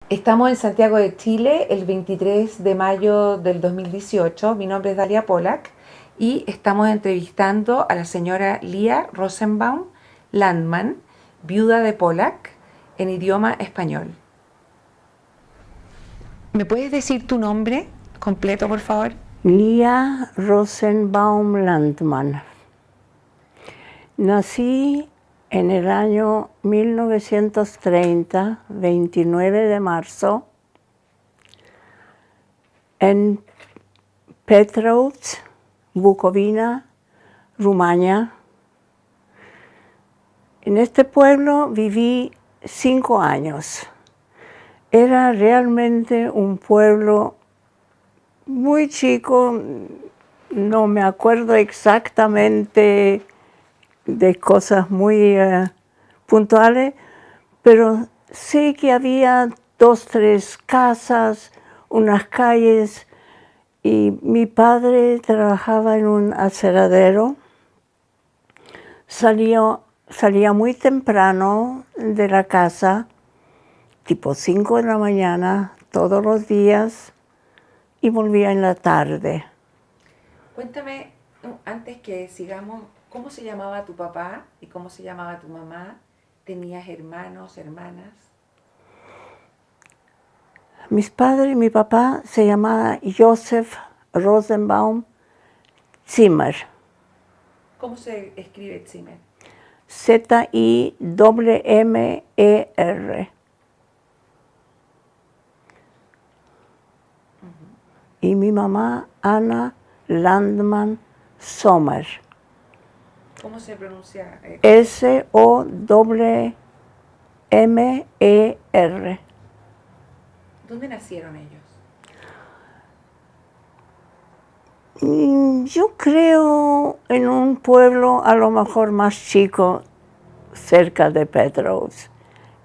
Estamos en Santiago de Chile el 23 de mayo del 2018. Mi nombre es Dalia Pollack y estamos entrevistando a la señora Lía Rosenbaum Landmann, viuda de Pollack, en idioma español. ¿Me puedes decir tu nombre completo, por favor? Lía Rosenbaum Landmann. Nací en el año 1930, 29 de marzo, en Petrovac, Bucovina, Rumania. En este pueblo viví 5 años. Era realmente un pueblo muy chico, no me acuerdo exactamente de cosas muy puntuales, pero sé que había 2, 3 casas, unas calles, y mi padre trabajaba en un aseradero. Salía muy temprano de la casa, tipo 5 de la mañana, todos los días, y volvía en la tarde. Cuéntame, antes que sigamos, ¿cómo se llamaba tu papá y cómo se llamaba tu mamá? ¿Tenías hermanos, hermanas? Mis padres y mi papá se llamaba Joseph Rosenbaum Zimmer. ¿Cómo se escribe Zimmer? Zimmer. Y mi mamá, Anna Landmann Sommer. ¿Cómo se pronuncia? Sommer. ¿Dónde nacieron ellos? Yo creo en un pueblo a lo mejor más chico, cerca de Petrovac.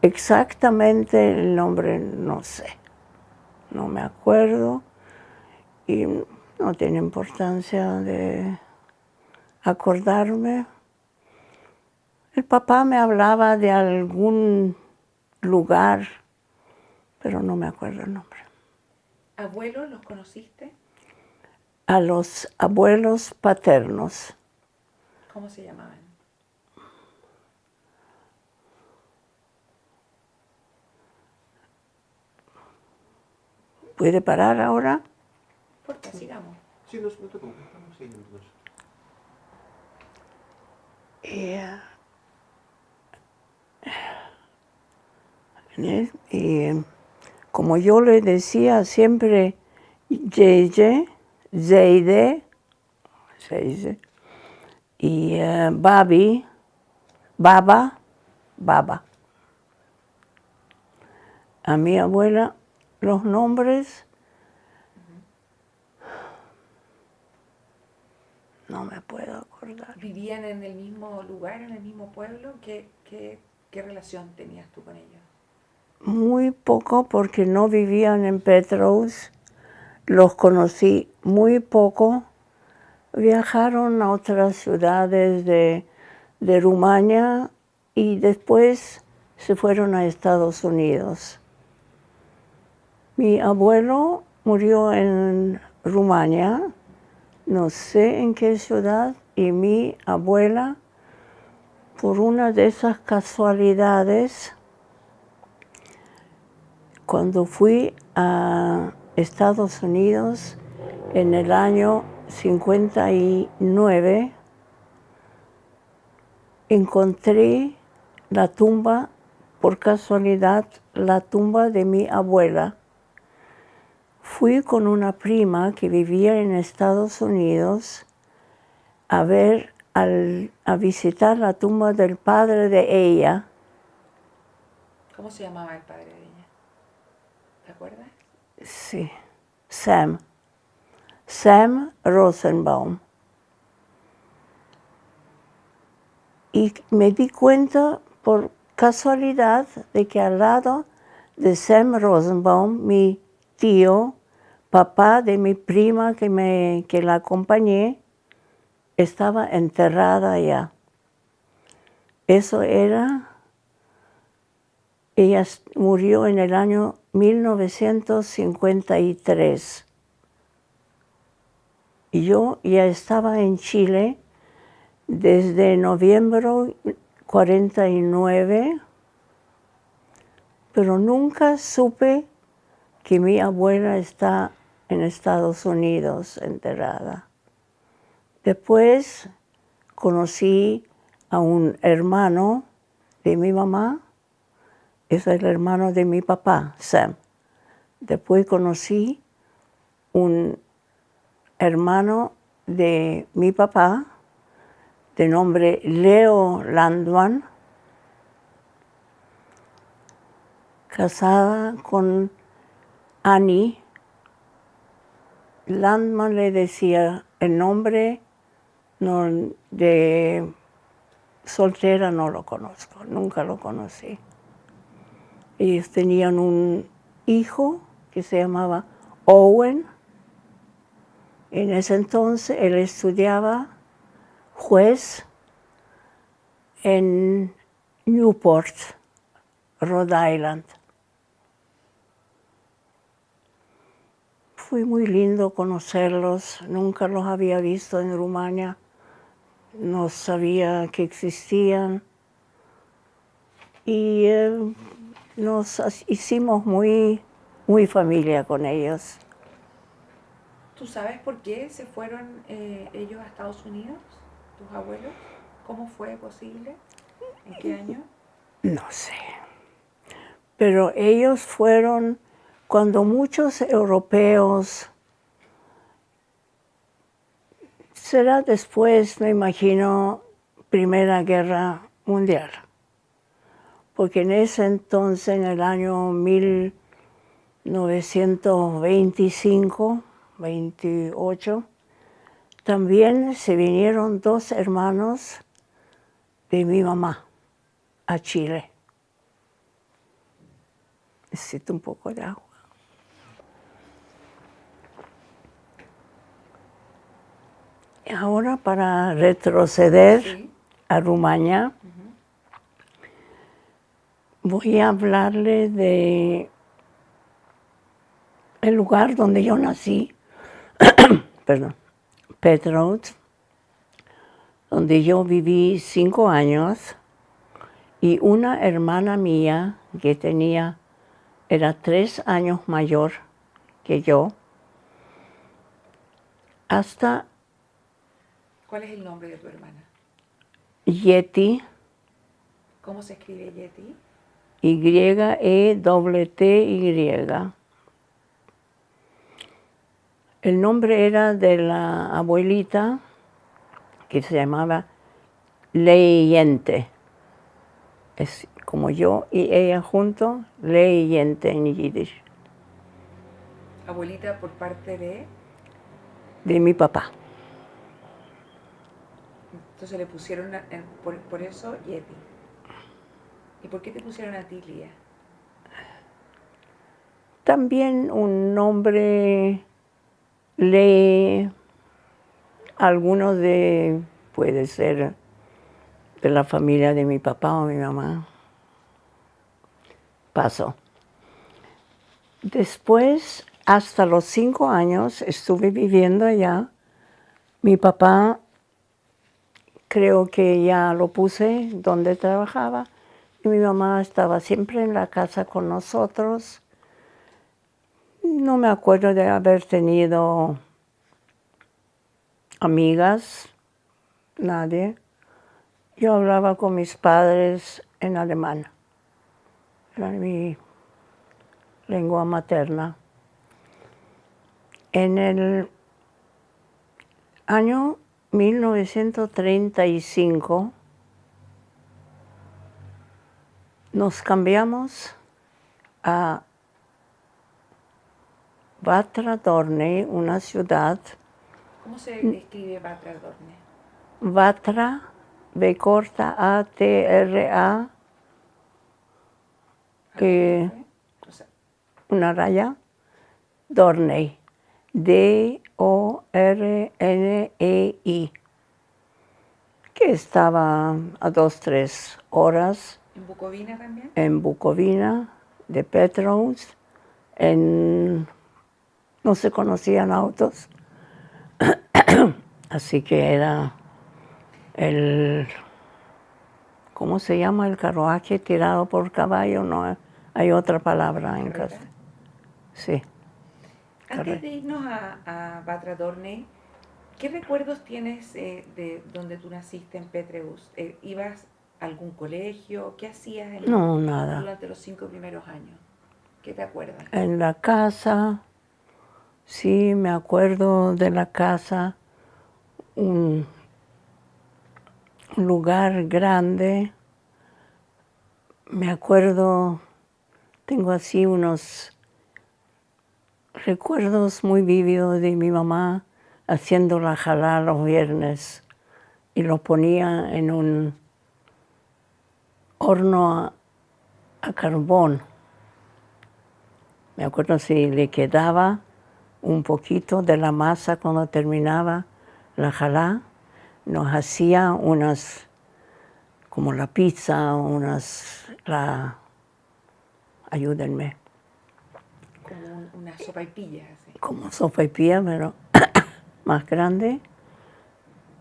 Exactamente el nombre no sé, no me acuerdo y no tiene importancia de acordarme. El papá me hablaba de algún lugar, pero no me acuerdo el nombre. ¿Abuelos los conociste? A los abuelos paternos. ¿Cómo se llamaban? ¿Puede parar ahora? ¿Por qué? Sigamos. Sí, no te preocupes, estamos siguiendo todo eso. Y como yo le decía siempre, Yeye, Zeide, y Babi, Baba. A mi abuela los nombres no me puedo acordar. ¿Vivían en el mismo lugar, en el mismo pueblo? ¿Qué relación tenías tú con ellos? Muy poco porque no vivían en Petrovac, los conocí muy poco. Viajaron a otras ciudades de Rumania y después se fueron a Estados Unidos. Mi abuelo murió en Rumania, no sé en qué ciudad, y mi abuela, por una de esas casualidades, cuando fui a Estados Unidos en el año 59, encontré la tumba, por casualidad, la tumba de mi abuela. Fui con una prima que vivía en Estados Unidos a visitar la tumba del padre de ella. ¿Cómo se llamaba el padre de ella? ¿Te acuerdas? Sí, Sam Rosenbaum. Y me di cuenta por casualidad de que al lado de Sam Rosenbaum, mi tío, papá de mi prima que la acompañé, estaba enterrada allá. Eso era Ella murió en el año 1953. Y yo ya estaba en Chile desde noviembre 49, pero nunca supe que mi abuela está en Estados Unidos enterrada. Después conocí a un hermano de mi mamá, es el hermano de mi papá, Sam. Después conocí un hermano de mi papá, de nombre Leo Landman, casada con Annie. Landman le decía el nombre, no, de soltera no lo conozco, nunca lo conocí. Ellos tenían un hijo que se llamaba Owen. En ese entonces él estudiaba juez en Newport, Rhode Island. Fue muy lindo conocerlos, nunca los había visto en Rumania, no sabía que existían y nos hicimos muy familia con ellos. ¿Tú sabes por qué se fueron ellos a Estados Unidos, tus abuelos? ¿Cómo fue posible? ¿En qué año? No sé, pero ellos fueron cuando muchos europeos, será después, me imagino, Primera Guerra Mundial, porque en ese entonces, en el año 1925, 28, también se vinieron 2 hermanos de mi mamá a Chile. Necesito un poco de agua. Ahora, para retroceder a Rumania, voy a hablarle de el lugar donde yo nací, perdón, Petrovac, donde yo viví 5 años, y una hermana mía que era 3 años mayor que yo, hasta ¿Cuál es el nombre de tu hermana? Yeti, ¿Cómo se escribe Yeti? Y-E-T-T-Y. El nombre era de la abuelita, que se llamaba Leyente. Es como yo y ella juntos, Leyente en yiddish. Abuelita por parte de... De mi papá. Entonces le pusieron por eso Yeti. ¿Y por qué te pusieron a ti, Lía? También un nombre alguno puede ser de la familia de mi papá o mi mamá. Pasó. Después, hasta los 5 años, estuve viviendo allá. Mi papá, creo que ya lo puse donde trabajaba, y mi mamá estaba siempre en la casa con nosotros. No me acuerdo de haber tenido amigas, nadie. Yo hablaba con mis padres en alemán. Era mi lengua materna. En el año 1935 nos cambiamos a Batra Dorney, una ciudad. ¿Cómo se escribe Batra Dorney? Batra, B corta, A-T-R-A, una raya, Dorney, D-O-R-N-E-I, que estaba a 2-3 horas ¿En Bucovina también? En Bucovina, de Petrovsk, no se conocían autos, así que era ¿cómo se llama el carruaje tirado por caballo? No, hay otra palabra en ¿Carreta? casa. Sí. Antes de irnos a Batra Dorney, ¿qué recuerdos tienes de donde tú naciste en Petreus? ¿Ibas a algún colegio? ¿Qué hacías No, nada. durante los 5 primeros años? ¿Qué te acuerdas? En la casa, sí, me acuerdo de la casa, un lugar grande. Me acuerdo, tengo así unos recuerdos muy vívidos de mi mamá haciendo la jalá los viernes y lo ponía en un horno a carbón. Me acuerdo si le quedaba un poquito de la masa cuando terminaba la jalá, nos hacía unas, como la pizza, ayúdenme. Como una sopaipilla, así. Como sopaipilla, pero más grande.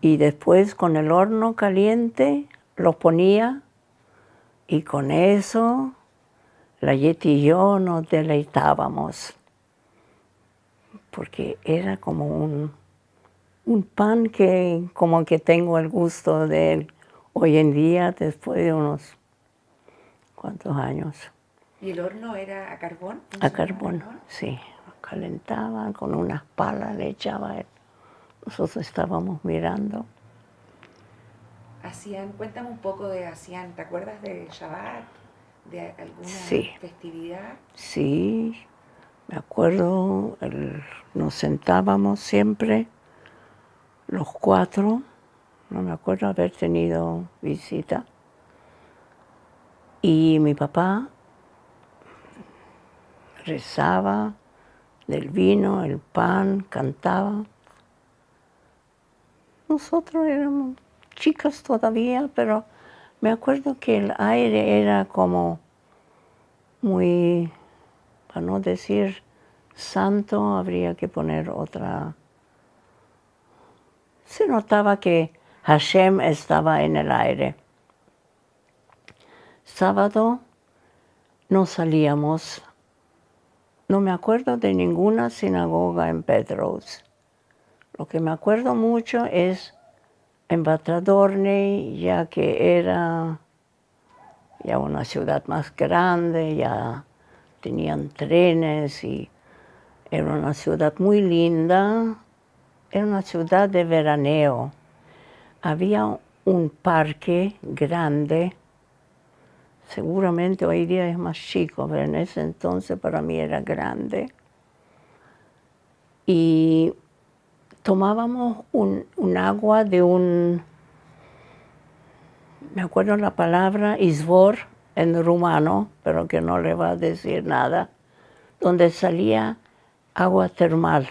Y después con el horno caliente lo ponía y con eso la Yeti y yo nos deleitábamos. Porque era como un pan que como que tengo el gusto de él hoy en día, después de unos cuantos años. ¿Y el horno era a carbón? A carbón, sí. Calentaba con unas palas, le echaba él. Nosotros estábamos mirando. Cuéntame un poco ¿te acuerdas de Shabbat? ¿De alguna Sí. festividad? Sí, me acuerdo, nos sentábamos siempre, los cuatro, no me acuerdo haber tenido visita, y mi papá rezaba del vino, el pan, cantaba. Nosotros éramos chicas todavía, pero me acuerdo que el aire era como muy, para no decir santo, habría que poner otra. Se notaba que Hashem estaba en el aire. Sábado no salíamos. No me acuerdo de ninguna sinagoga en Petrovsk. Lo que me acuerdo mucho es en Batra Dorney, ya que era ya una ciudad más grande, ya tenían trenes y era una ciudad muy linda. Era una ciudad de veraneo. Había un parque grande, seguramente hoy día es más chico, pero en ese entonces para mí era grande. Y tomábamos un agua de me acuerdo la palabra izvor en rumano, pero que no le va a decir nada, donde salía agua termal.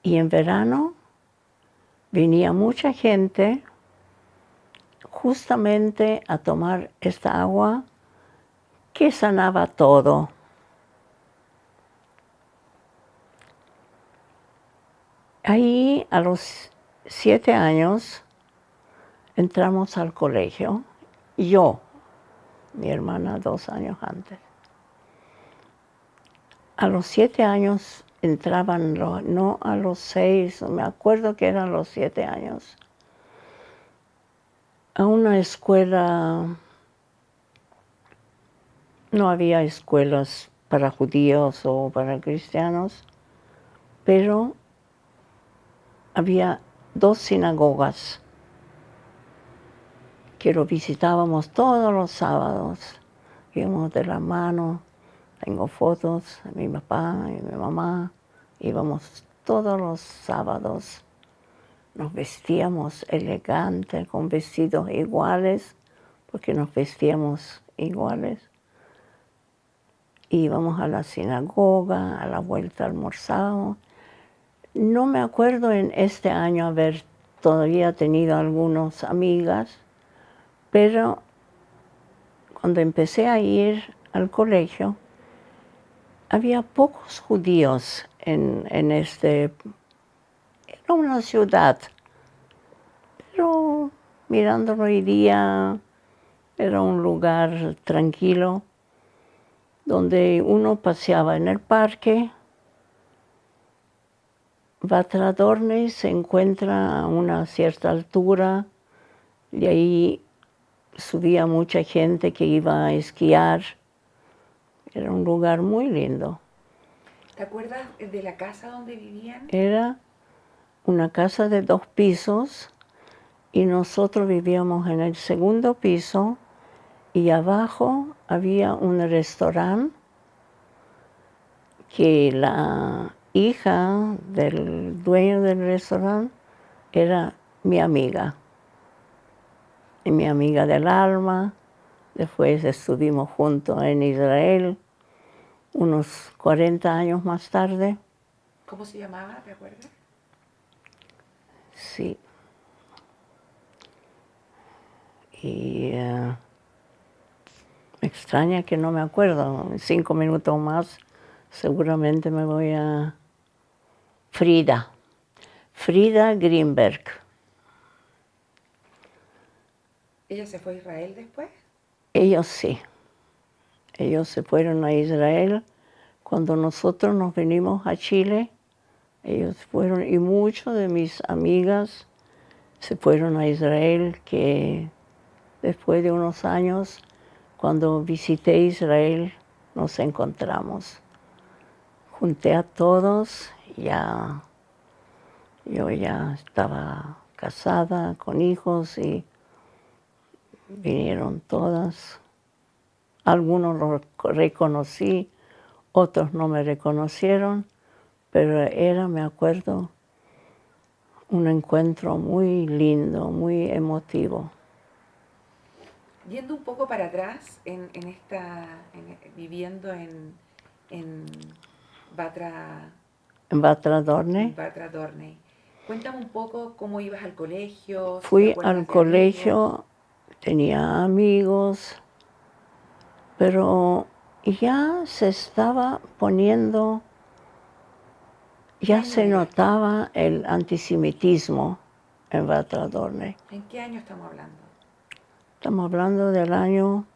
Y en verano venía mucha gente justamente a tomar esta agua que sanaba todo. Ahí a los 7 años entramos al colegio, yo, mi hermana 2 años antes. A los 7 años entraban, no a los 6, me acuerdo que eran los 7 años, a una escuela. No había escuelas para judíos o para cristianos, pero había 2 sinagogas que lo visitábamos todos los sábados. Íbamos de la mano, tengo fotos de mi papá y mi mamá, íbamos todos los sábados. Nos vestíamos elegantes, con vestidos iguales, porque nos vestíamos iguales. Íbamos a la sinagoga, a la vuelta almorzábamos. No me acuerdo en este año haber todavía tenido algunas amigas, pero cuando empecé a ir al colegio, había pocos judíos era una ciudad, pero mirándolo hoy día era un lugar tranquilo, donde uno paseaba en el parque. Vatra Dorney se encuentra a una cierta altura, y ahí subía mucha gente que iba a esquiar. Era un lugar muy lindo. ¿Te acuerdas de la casa donde vivían? Era una casa de 2 pisos y nosotros vivíamos en el segundo piso y abajo había un restaurante que la hija del dueño del restaurante era mi amiga. Y mi amiga del alma. Después estuvimos juntos en Israel, unos 40 años más tarde. ¿Cómo se llamaba? ¿Te acuerdas? Sí. Y me extraña que no me acuerdo. En 5 minutos más seguramente me voy a... Frida Greenberg. ¿Ella se fue a Israel después? Ellos sí. Ellos se fueron a Israel. Cuando nosotros nos venimos a Chile, ellos fueron, y muchas de mis amigas se fueron a Israel, que después de unos años, cuando visité Israel, nos encontramos. Junté a todos, yo ya estaba casada, con hijos, y vinieron todas. Algunos los reconocí, otros no me reconocieron, pero era, me acuerdo, un encuentro muy lindo, muy emotivo. Yendo un poco para atrás, viviendo en Batra, En Vatra Dorney. Batra Dorney, cuéntame un poco cómo ibas al colegio, si te Fui acuerdas al de colegio, amigos. tenía amigos, pero ya se estaba poniendo, ya año se era? notaba el antisemitismo en Vatra Dorney. ¿En qué año estamos hablando? Estamos hablando del año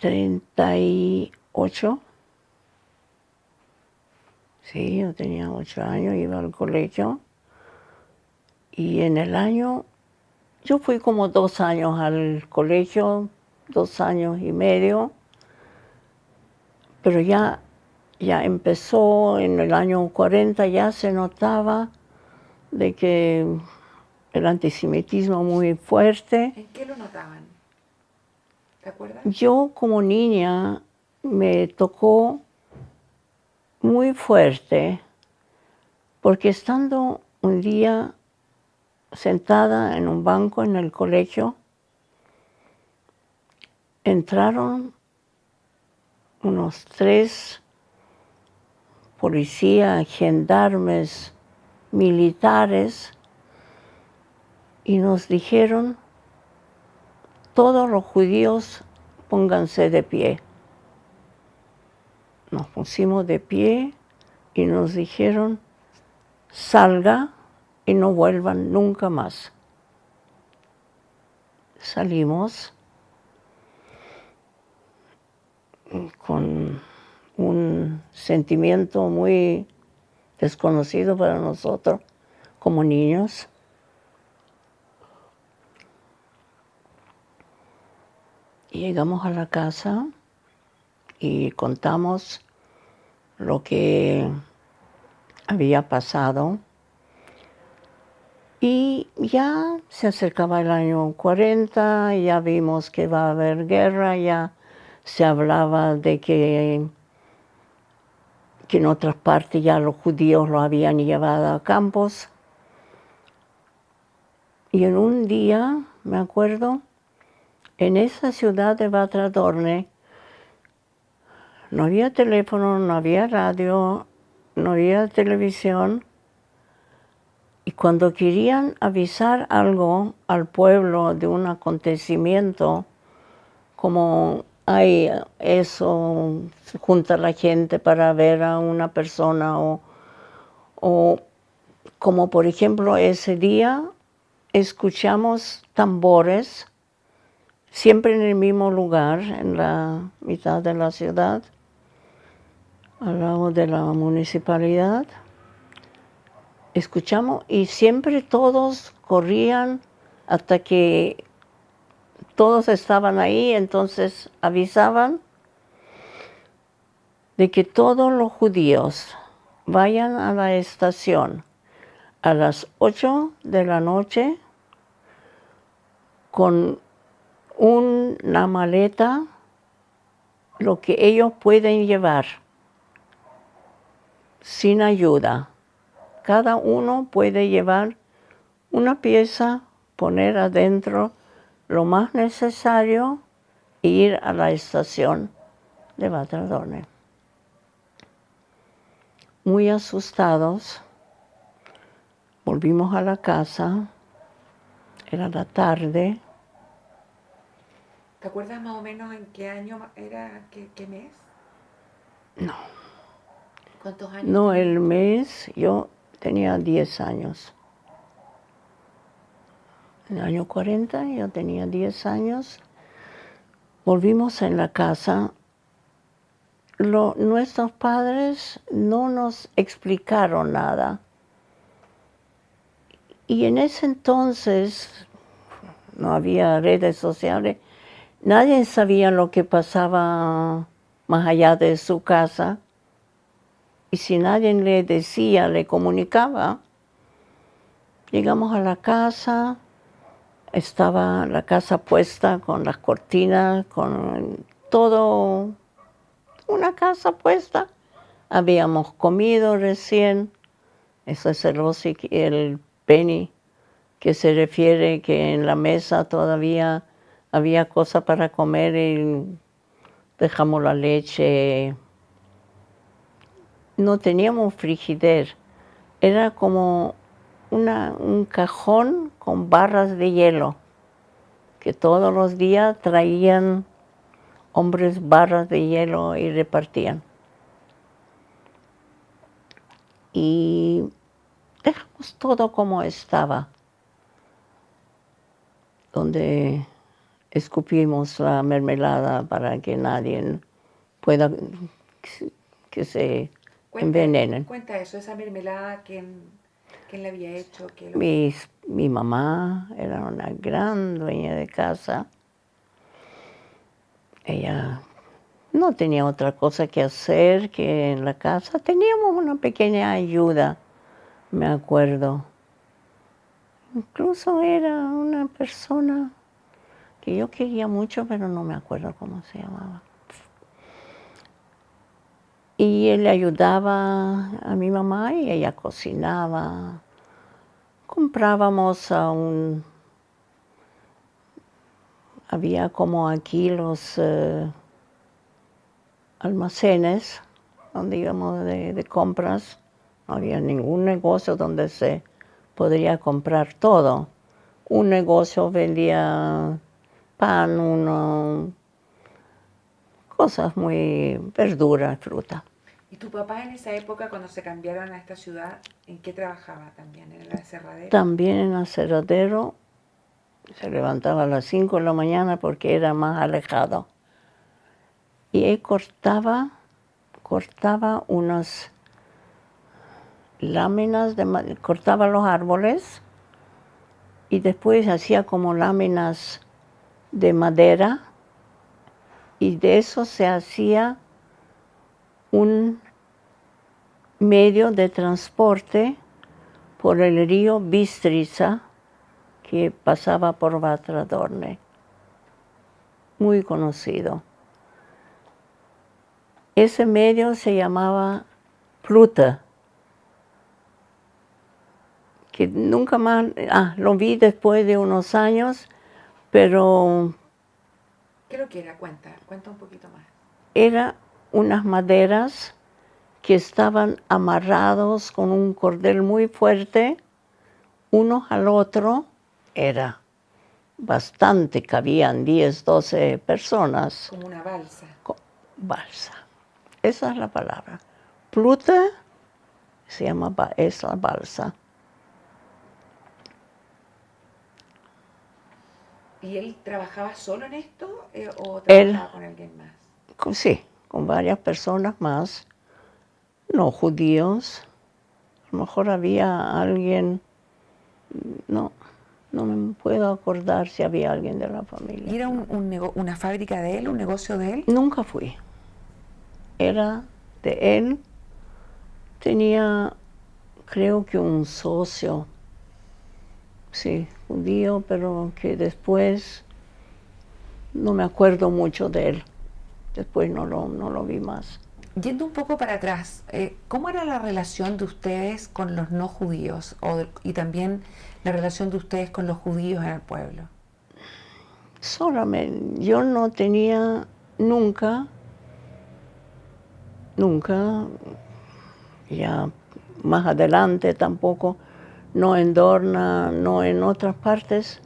38. Sí, yo tenía 8 años, iba al colegio. Y en el año, yo fui como 2 años al colegio, 2 años y medio, pero ya empezó en el año 40, ya se notaba de que el antisemitismo muy fuerte. ¿En qué lo notaban? ¿Te acuerdas? Yo como niña me tocó muy fuerte, porque estando un día sentada en un banco en el colegio, entraron unos 3 policías, gendarmes, militares, y nos dijeron: todos los judíos pónganse de pie. Nos pusimos de pie y nos dijeron: salga y no vuelvan nunca más. Salimos con un sentimiento muy desconocido para nosotros como niños. Y llegamos a la casa y contamos lo que había pasado. Y ya se acercaba el año 40, ya vimos que va a haber guerra, ya se hablaba de que en otras partes ya los judíos lo habían llevado a campos. Y en un día, me acuerdo, en esa ciudad de Vatra Dorney, no había teléfono, no había radio, no había televisión, Y cuando querían avisar algo al pueblo de un acontecimiento, como hay eso, se junta la gente para ver a una persona o como por ejemplo ese día escuchamos tambores, siempre en el mismo lugar, en la mitad de la ciudad, al lado de la municipalidad. Escuchamos y siempre todos corrían hasta que todos estaban ahí, entonces avisaban de que todos los judíos vayan a la estación a las 8 de la noche con una maleta, lo que ellos pueden llevar, sin ayuda. Cada uno puede llevar una pieza, poner adentro lo más necesario e ir a la estación de Batradorne. Muy asustados, volvimos a la casa, era la tarde. ¿Te acuerdas más o menos en qué año era, qué mes? No. ¿Cuántos años? No, tenías? el mes yo tenía 10 años. En el año 40 yo tenía 10 años. Volvimos en la casa. Nuestros padres no nos explicaron nada. Y en ese entonces no había redes sociales. Nadie sabía lo que pasaba más allá de su casa. Y si nadie le decía, le comunicaba, llegamos a la casa, estaba la casa puesta con las cortinas, con todo, una casa puesta. Habíamos comido recién, eso es el penny, que se refiere que en la mesa todavía había cosas para comer y dejamos la leche. No teníamos frigider, era como un cajón con barras de hielo, que todos los días traían hombres barras de hielo y repartían. Y dejamos todo como estaba, donde escupimos la mermelada para que nadie pueda que se envenenen. Cuenta eso, esa mermelada, ¿quién la había hecho? Mi mamá era una gran dueña de casa. Ella no tenía otra cosa que hacer que en la casa. Teníamos una pequeña ayuda, me acuerdo. Incluso era una persona que yo quería mucho, pero no me acuerdo cómo se llamaba. Y él le ayudaba a mi mamá y ella cocinaba. Comprábamos había como aquí los almacenes donde íbamos de compras. No había ningún negocio donde se podría comprar todo. Un negocio vendía pan, cosas muy verduras, fruta. ¿Y tu papá en esa época, cuando se cambiaron a esta ciudad, en qué trabajaba también? ¿En el aserradero? También en aserradero. Se levantaba a las 5 de la mañana porque era más alejado. Y él cortaba unas láminas, cortaba los árboles y después hacía como láminas de madera y de eso se hacía un medio de transporte por el río Bistrița, que pasaba por Batradorne, muy conocido. Ese medio se llamaba Pluta, que nunca más, lo vi después de unos años, pero ¿Qué lo que era? Cuenta un poquito más. era unas maderas que estaban amarrados con un cordel muy fuerte unos al otro, era bastante, cabían 10, 12 personas. Como una balsa. Balsa, esa es la palabra. Plute se llama, es la balsa. ¿Y él trabajaba solo en esto o Él- trabajaba con alguien más? Sí, con varias personas más, no judíos. A lo mejor había alguien, no me puedo acordar si había alguien de la ¿Y familia. era una fábrica de él, un negocio de él? Nunca fui. Era de él. Tenía, creo que un socio, sí, judío, pero que después no me acuerdo mucho de él. Después no lo vi más. Yendo un poco para atrás, ¿cómo era la relación de ustedes con los no judíos y también la relación de ustedes con los judíos en el pueblo? Solamente, yo no tenía nunca, ya más adelante tampoco, no en Dorna, no en otras partes,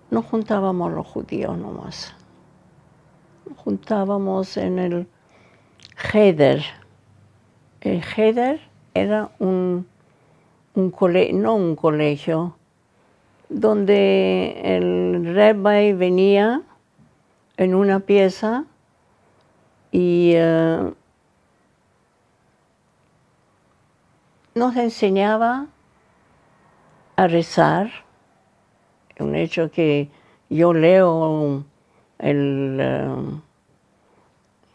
nos juntábamos los judíos nomás. Nos juntábamos en el Cheder. El Cheder era un colegio, no un colegio, donde el rabbi venía en una pieza y nos enseñaba a rezar, un hecho que yo leo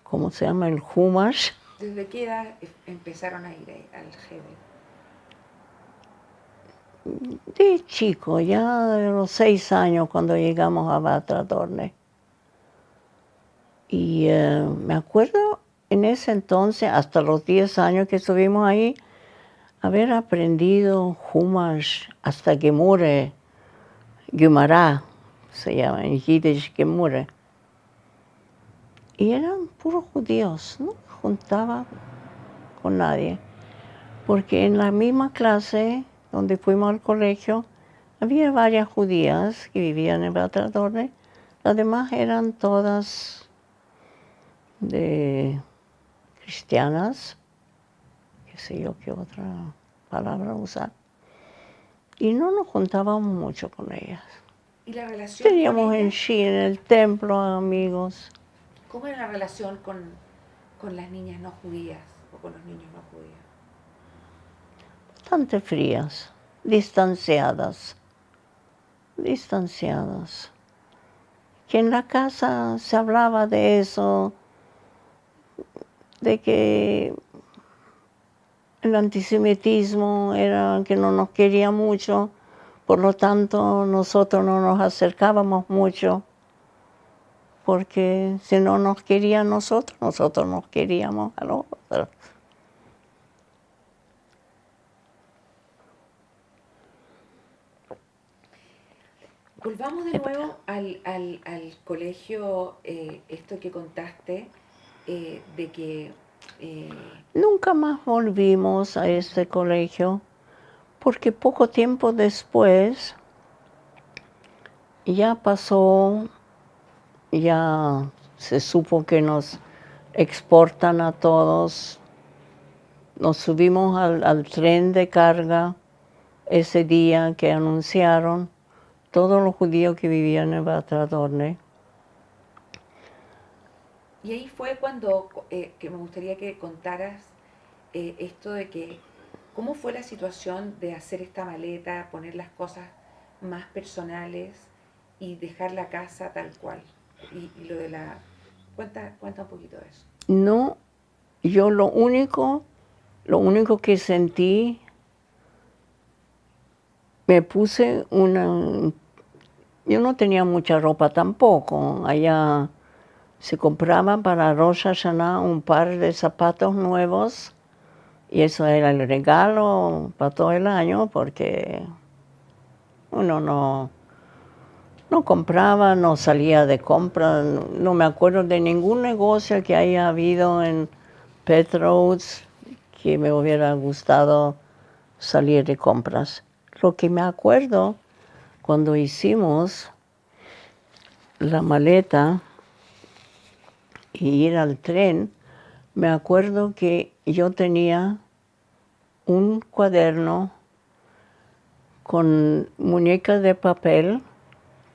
¿cómo se llama? El Humash. ¿Desde qué edad empezaron a ir al Heder? De chico, ya de los 6 años cuando llegamos a Batra Dorne. Y me acuerdo en ese entonces, hasta los 10 años que estuvimos ahí, haber aprendido Humash hasta Gemure, Gemara, se llama en Yiddish Gemure. Y eran puros judíos, no me juntaba con nadie. Porque en la misma clase donde fuimos al colegio, había varias judías que vivían en Batra Dorne. Las demás eran todas cristianas, qué sé yo qué otra palabra usar. Y no nos juntábamos mucho con ellas. ¿Y la relación Teníamos con en ellas? en el templo amigos. ¿Cómo era la relación con las niñas no judías o con los niños no judíos? Bastante frías, distanciadas. Que en la casa se hablaba de eso, de que el antisemitismo era que no nos quería mucho, por lo tanto nosotros no nos acercábamos mucho, porque si no nos querían nosotros nos queríamos a los otros. Volvamos de nuevo al colegio, esto que contaste, de que... Nunca más volvimos a este colegio, porque poco tiempo después ya pasó, ya se supo que nos exportan a todos. Nos subimos al tren de carga ese día que anunciaron todos los judíos que vivían en Batra Dorne. Y ahí fue cuando que me gustaría que contaras esto de que, ¿cómo fue la situación de hacer esta maleta, poner las cosas más personales y dejar la casa tal cual? Y lo de la... Cuenta un poquito de eso. No, yo lo único que sentí, me puse yo no tenía mucha ropa tampoco. Allá se compraba para Rosh Hashanah un par de zapatos nuevos y eso era el regalo para todo el año porque uno no compraba, no salía de compra. No me acuerdo de ningún negocio que haya habido en Petro's que me hubiera gustado salir de compras. Lo que me acuerdo cuando hicimos la maleta y ir al tren, me acuerdo que yo tenía un cuaderno con muñecas de papel,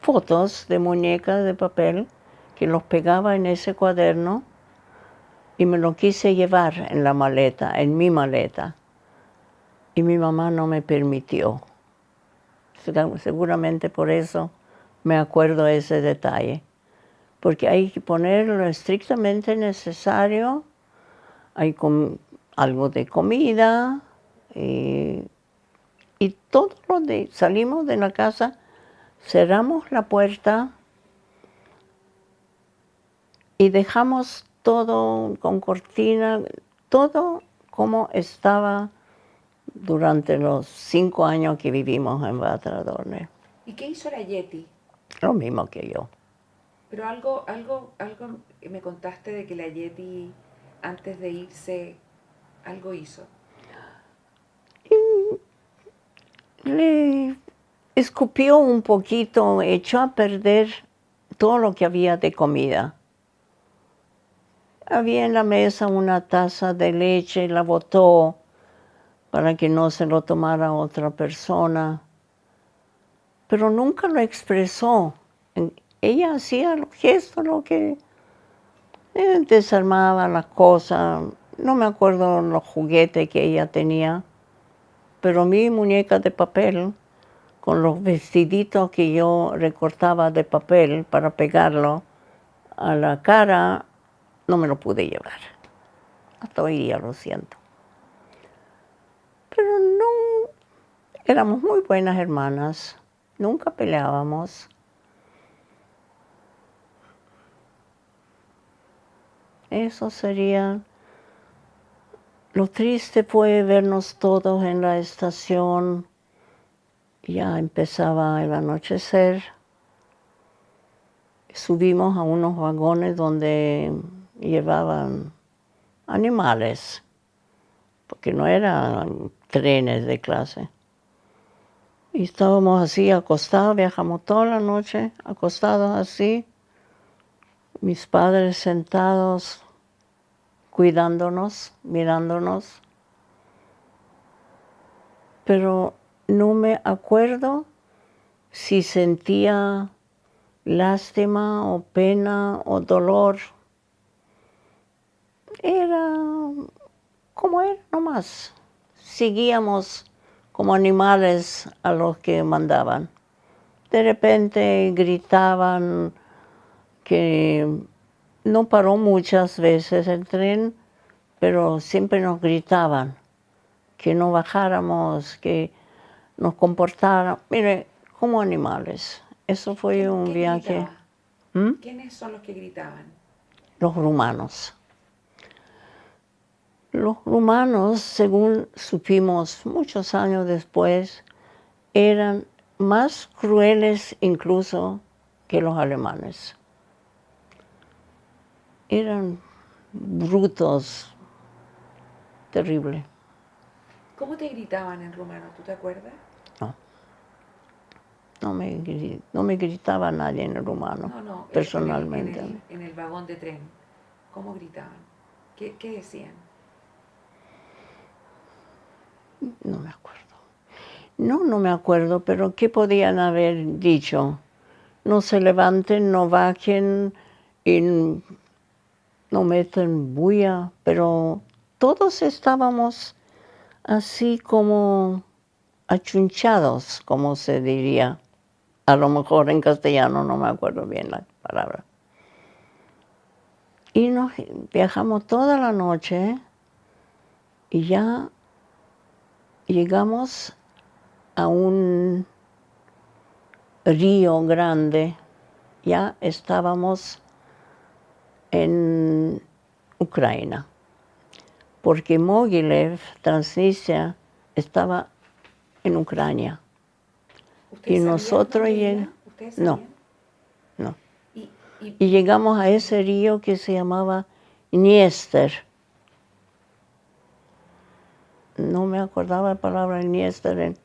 fotos de muñecas de papel, que los pegaba en ese cuaderno y me lo quise llevar en la maleta, en mi maleta. Y mi mamá no me permitió. Seguramente por eso me acuerdo ese detalle. Porque hay que poner lo estrictamente necesario, hay algo de comida, y todo lo de... Salimos de la casa, cerramos la puerta y dejamos todo con cortina, todo como estaba durante los 5 años que vivimos en Batra Dorner. ¿Y qué hizo la Yeti? Lo mismo que yo. Pero algo me contaste de que la Yeti, antes de irse, algo hizo. Le escupió un poquito, echó a perder todo lo que había de comida. Había en la mesa una taza de leche, la botó para que no se lo tomara otra persona, pero nunca lo expresó. Ella hacía los gestos, lo que desarmaba las cosas. No me acuerdo los juguetes que ella tenía, pero mi muñeca de papel, con los vestiditos que yo recortaba de papel para pegarlo a la cara, no me lo pude llevar. Hasta hoy día lo siento. Pero no, éramos muy buenas hermanas, nunca peleábamos. Eso sería... Lo triste fue vernos todos en la estación. Ya empezaba el anochecer. Subimos a unos vagones donde llevaban animales, porque no eran trenes de clase. Y estábamos así acostados, viajamos toda la noche, acostados así, mis padres sentados, cuidándonos, mirándonos. Pero no me acuerdo si sentía lástima o pena o dolor. Era como era nomás. Seguíamos como animales a los que mandaban. De repente gritaban que no paró muchas veces el tren, pero siempre nos gritaban que no bajáramos, que nos comportáramos, mire, como animales. Eso fue un viaje. ¿Mm? ¿Quiénes son los que gritaban? Los rumanos. Los rumanos, según supimos muchos años después, eran más crueles incluso que los alemanes. Eran brutos, terrible. ¿Cómo te gritaban en rumano? ¿Tú te acuerdas? No. No me gritaba nadie en el rumano, No, personalmente. En el vagón de tren. ¿Cómo gritaban? ¿Qué decían? No me acuerdo. No me acuerdo, pero ¿qué podían haber dicho? No se levanten, no bajen y no metan bulla, pero todos estábamos así como achunchados, como se diría. A lo mejor en castellano no me acuerdo bien la palabra. Y nos viajamos toda la noche y ya llegamos a un río grande. Ya estábamos en Ucrania, porque Mogilev, Transnistria, estaba en Ucrania. Y nosotros llegamos... No. Y llegamos a ese río que se llamaba Dniester. No me acordaba la palabra Dniester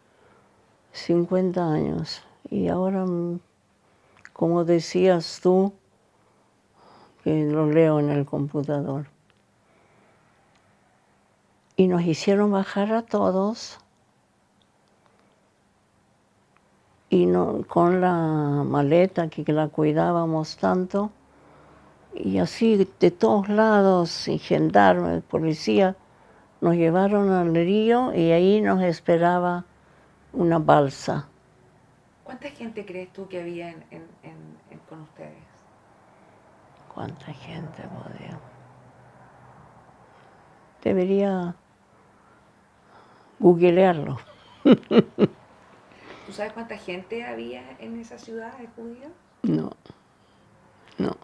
50 años. Y ahora, como decías tú, que lo leo en el computador. Y nos hicieron bajar a todos y con la maleta que la cuidábamos tanto, y así de todos lados, y gendarmes, policía, nos llevaron al río y ahí nos esperaba una balsa. ¿Cuánta gente crees tú que había con ustedes? ¿Cuánta gente podía? Debería googlearlo. ¿Tú sabes cuánta gente había en esa ciudad de judíos? No, no.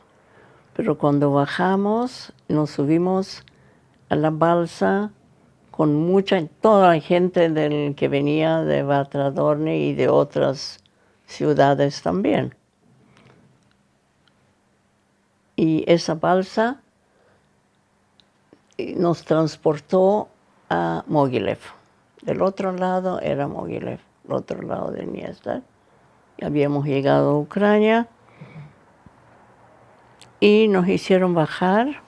Pero cuando bajamos, nos subimos a la balsa con toda la gente que venía de Batra Dorne y de otras ciudades también. Y esa balsa nos transportó a Mogilev. Del otro lado era Mogilev, el otro lado de Dniester. Y habíamos llegado a Ucrania y nos hicieron bajar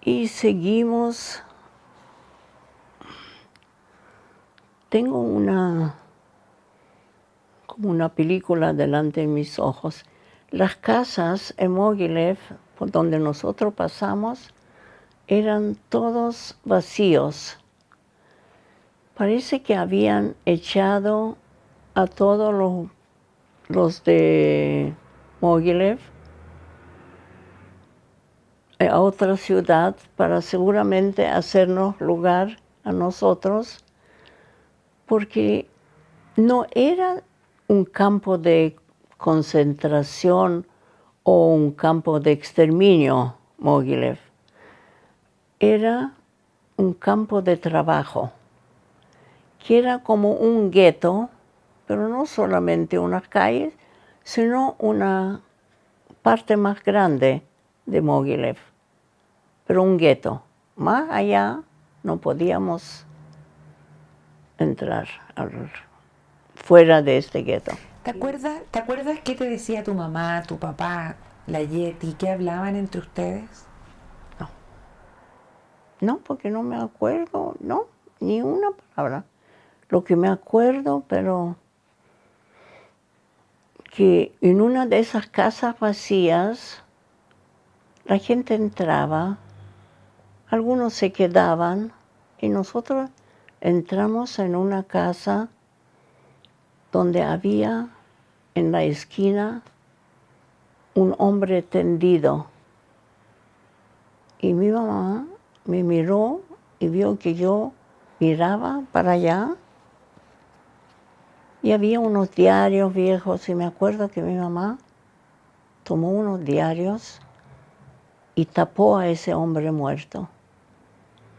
y seguimos. Tengo como una película delante de mis ojos. Las casas en Mogilev, por donde nosotros pasamos, eran todos vacíos. Parece que habían echado a todos los de Mogilev a otra ciudad para seguramente hacernos lugar a nosotros, porque no era un campo de concentración o un campo de exterminio, Mogilev. Era un campo de trabajo, que era como un gueto, pero no solamente unas calles, sino una parte más grande de Mogilev, pero un gueto. Más allá no podíamos entrar fuera de este gueto. ¿Te acuerdas qué te decía tu mamá, tu papá, la Yeti? ¿Qué hablaban entre ustedes? No, porque no me acuerdo, no, ni una palabra. Lo que me acuerdo, pero que en una de esas casas vacías, la gente entraba, algunos se quedaban, y nosotros entramos en una casa donde había en la esquina un hombre tendido. Y mi mamá me miró y vio que yo miraba para allá. Y había unos diarios viejos, y me acuerdo que mi mamá tomó unos diarios y tapó a ese hombre muerto.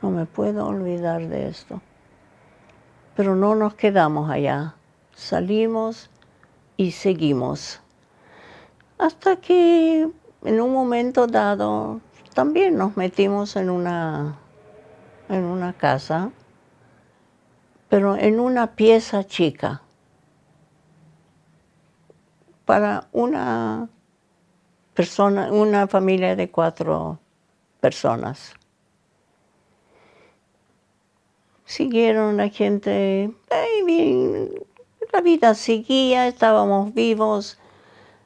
No me puedo olvidar de esto. Pero no nos quedamos allá. Salimos y seguimos. Hasta que en un momento dado también nos metimos en una casa, pero en una pieza chica, para una persona, una familia de 4 personas. Siguieron la gente, la vida seguía, estábamos vivos.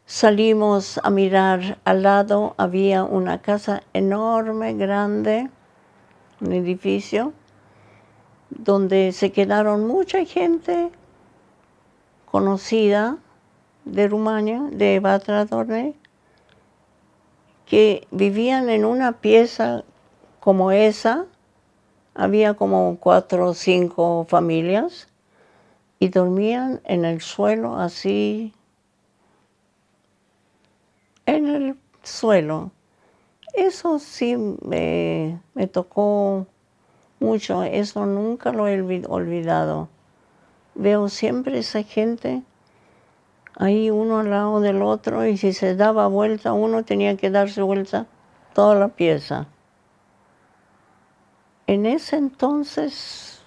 Salimos a mirar al lado, había una casa enorme, grande, un edificio, donde se quedaron mucha gente conocida de Rumania, de Batra Dorne, que vivían en una pieza como esa. Había como 4 o 5 familias y dormían en el suelo así, en el suelo. Eso sí me tocó mucho, eso nunca lo he olvidado. Veo siempre esa gente ahí uno al lado del otro, y si se daba vuelta uno tenía que darse vuelta toda la pieza. En ese entonces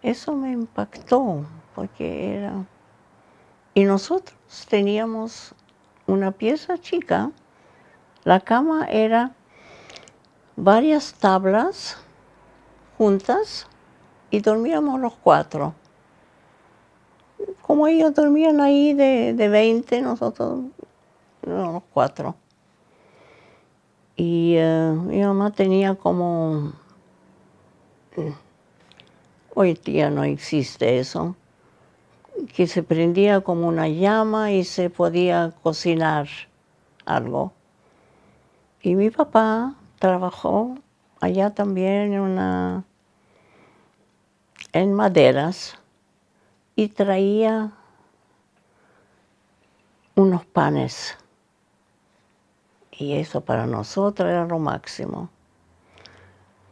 eso me impactó, porque era... Y nosotros teníamos una pieza chica, la cama era varias tablas juntas y dormíamos los cuatro. Como ellos dormían ahí de 20, nosotros los cuatro. Y mi mamá tenía como... Hoy día no existe eso, que se prendía como una llama y se podía cocinar algo. Y mi papá trabajó allá también en maderas y traía unos panes. Y eso para nosotros era lo máximo.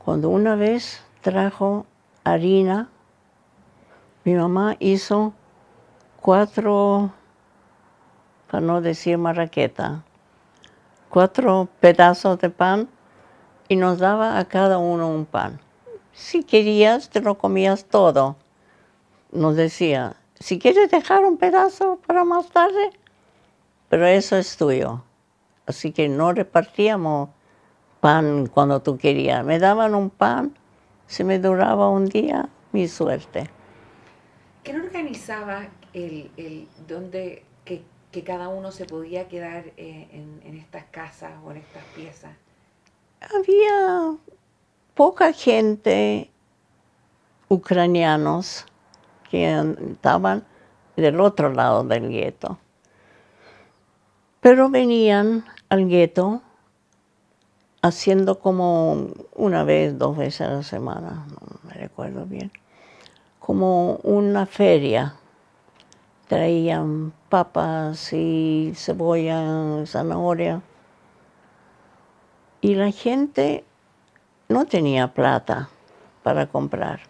Cuando una vez trajo harina, mi mamá hizo 4, para no decir marraqueta, 4 pedazos de pan y nos daba a cada uno un pan. Si querías, te lo comías todo. Nos decía, si quieres dejar un pedazo para más tarde, pero eso es tuyo. Así que no repartíamos pan cuando tú querías. Me daban un pan, si me duraba un día, mi suerte. ¿Quién organizaba dónde que cada uno se podía quedar en estas casas o en estas piezas? Había poca gente, ucranianos, que estaban del otro lado del gueto. Pero venían al gueto haciendo como una vez, 2 veces a la semana, no me recuerdo bien, como una feria. Traían papas y cebolla, zanahoria. Y la gente no tenía plata para comprar,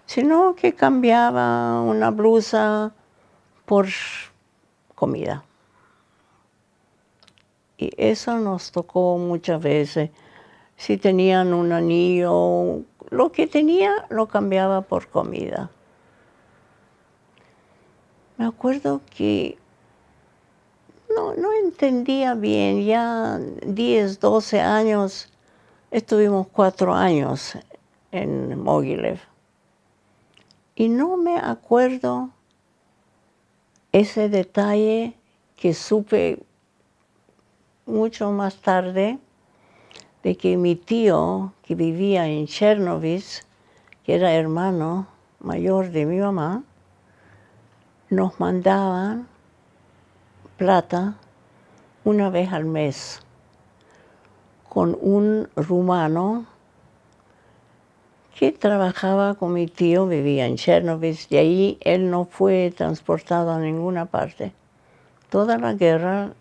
sino que cambiaba una blusa por comida. Y eso nos tocó muchas veces. Si tenían un anillo, lo que tenía lo cambiaba por comida. Me acuerdo que no entendía bien, ya 10, 12 años, estuvimos 4 años en Mogilev. Y no me acuerdo ese detalle que supe mucho más tarde, de que mi tío, que vivía en Chernobyl, que era hermano mayor de mi mamá, nos mandaban plata una vez al mes con un rumano que trabajaba con mi tío, vivía en Chernobyl, de ahí él no fue transportado a ninguna parte. Toda la guerra,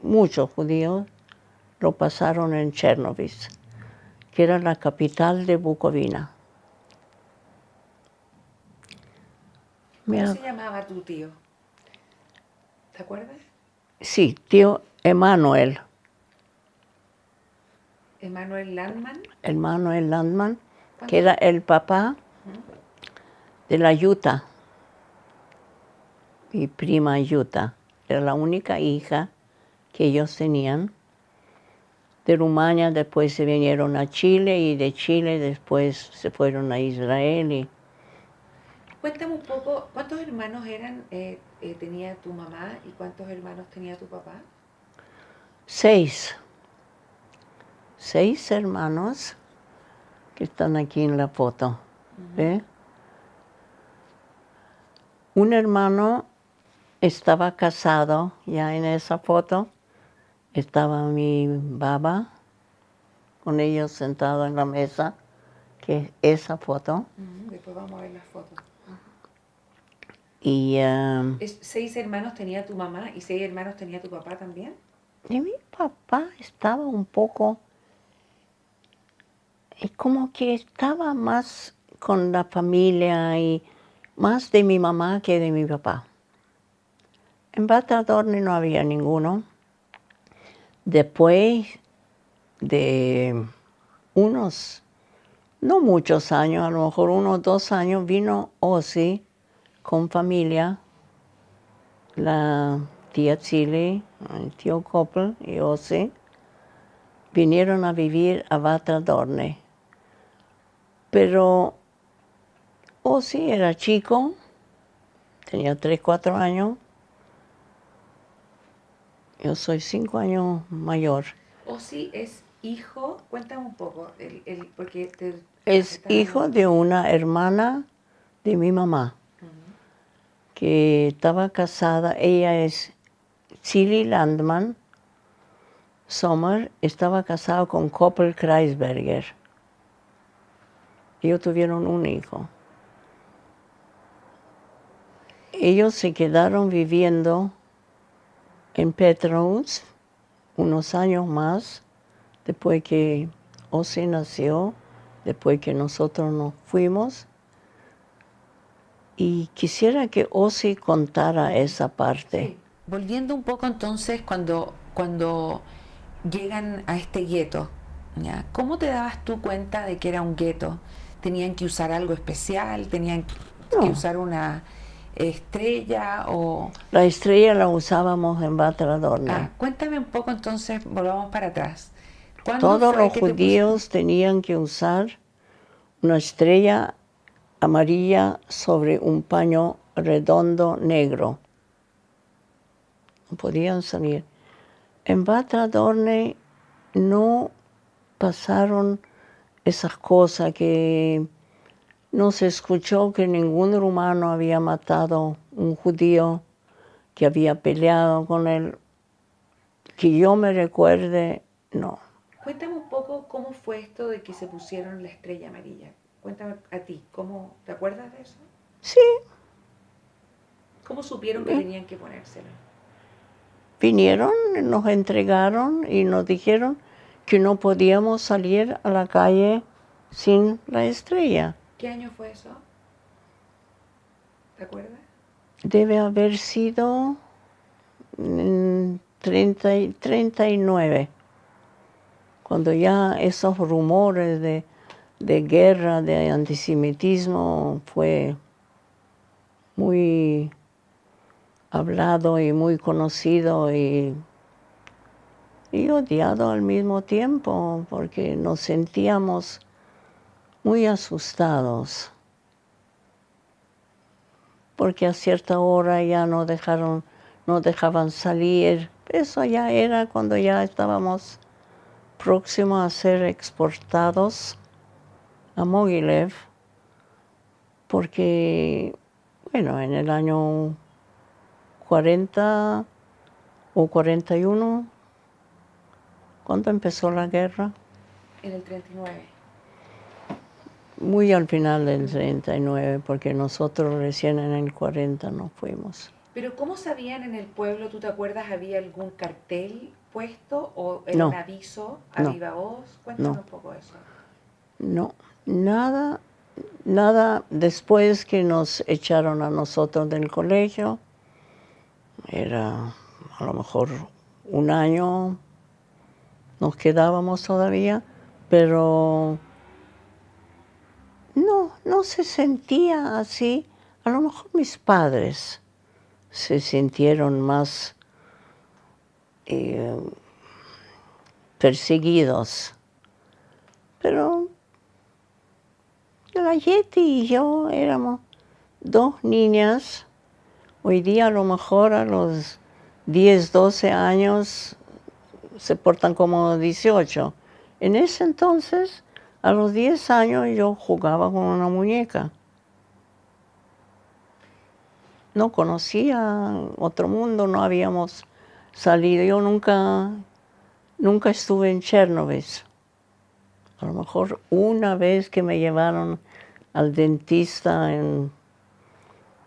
muchos judíos lo pasaron en Chernobyl, que era la capital de Bukovina. ¿Cómo se llamaba tu tío? ¿Te acuerdas? Sí, tío Emanuel. Emanuel Landman. Emanuel Landman, que era el papá de la Yuta, mi prima Yuta. Era la única hija que ellos tenían. De Rumania después se vinieron a Chile y de Chile después se fueron a Israel. Cuéntame un poco, ¿cuántos hermanos tenía tu mamá y cuántos hermanos tenía tu papá? 6 hermanos que están aquí en la foto. ¿Ve? Un hermano estaba casado ya en esa foto. Estaba mi baba con ellos sentados en la mesa, que es esa foto. Después vamos a ver las fotos. Y 6 hermanos tenía tu mamá y 6 hermanos tenía tu papá también. mi papá estaba un poco, como que estaba más con la familia y más de mi mamá que de mi papá. En Batadorne no había ninguno. Después de unos no muchos años, a lo mejor 1 o 2 años, vino Ozzy con familia, la tía Chile, el tío Coppel y Ozzy, vinieron a vivir a Batra Dorne. Pero Ozzy era chico, tenía 3, 4 años. Yo soy 5 años mayor. Ozzy es hijo, cuéntame un poco, porque Es hijo de una hermana de mi mamá, que estaba casada. Ella es Chili Landman Sommer, estaba casado con Koppel Kreisberger. Ellos tuvieron un hijo. Ellos se quedaron viviendo en Petrous unos años más, después que Ozzy nació, después que nosotros nos fuimos. Y quisiera que Ozzy contara esa parte. Sí. Volviendo un poco entonces cuando llegan a este gueto, ¿ya? ¿Cómo te dabas tú cuenta de que era un gueto? ¿Tenían que usar algo especial? ¿Tenían que No. usar una estrella o...? La estrella la usábamos en Batra Dorne. Cuéntame un poco entonces, volvamos para atrás. ¿Cuándo Todos fue los que te judíos tenían que usar una estrella amarilla sobre un paño redondo negro. No podían salir. En Batra Dorne no pasaron esas cosas, que no se escuchó que ningún rumano había matado un judío, que había peleado con él. Que yo me recuerde, no. Cuéntame un poco cómo fue esto de que se pusieron la estrella amarilla. Cuéntame a ti, ¿te acuerdas de eso? Sí, ¿Cómo supieron que tenían que ponérselo? vinieron, nos entregaron y nos dijeron que no podíamos salir a la calle sin la estrella. ¿Qué año fue eso? ¿Te acuerdas? Debe haber sido en 39, cuando ya esos rumores de guerra, de antisemitismo fue muy hablado y muy conocido y odiado al mismo tiempo, porque nos sentíamos muy asustados, porque a cierta hora ya no dejaban salir. Eso ya era cuando ya estábamos próximos a ser exportados a Mogilev, porque, bueno, en el año 40 o 41, ¿cuándo empezó la guerra? En el 39. Muy al final del 39, porque nosotros recién en el 40 nos fuimos. Pero ¿cómo sabían en el pueblo, tú te acuerdas, había algún cartel puesto o era No. un aviso a No. viva voz? Cuéntame No. un poco eso. No, nada después que nos echaron a nosotros del colegio. Era a lo mejor un año, nos quedábamos todavía, pero no se sentía así. A lo mejor mis padres se sintieron más perseguidos, pero la Yeti y yo éramos 2 niñas. Hoy día a lo mejor a los 10, 12 años se portan como 18. En ese entonces, a los 10 años yo jugaba con una muñeca. No conocía otro mundo, no habíamos salido. Yo nunca estuve en Chernobyl. A lo mejor una vez que me llevaron al dentista en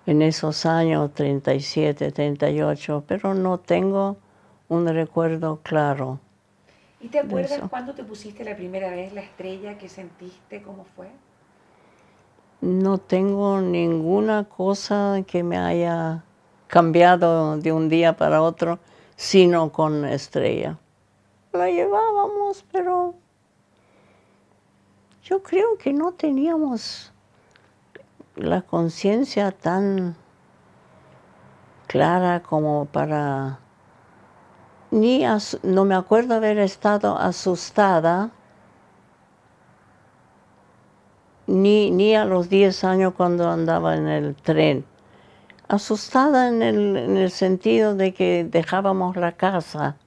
esos años, 37, 38, pero no tengo un recuerdo claro. ¿Y te acuerdas eso. cuándo te pusiste la primera vez la estrella que sentiste? ¿Cómo fue? No tengo ninguna cosa que me haya cambiado de un día para otro, sino con estrella. La llevábamos, pero yo creo que no teníamos la conciencia tan clara como para... no me acuerdo haber estado asustada, ni a los 10 años cuando andaba en el tren. Asustada en el sentido de que dejábamos la casa,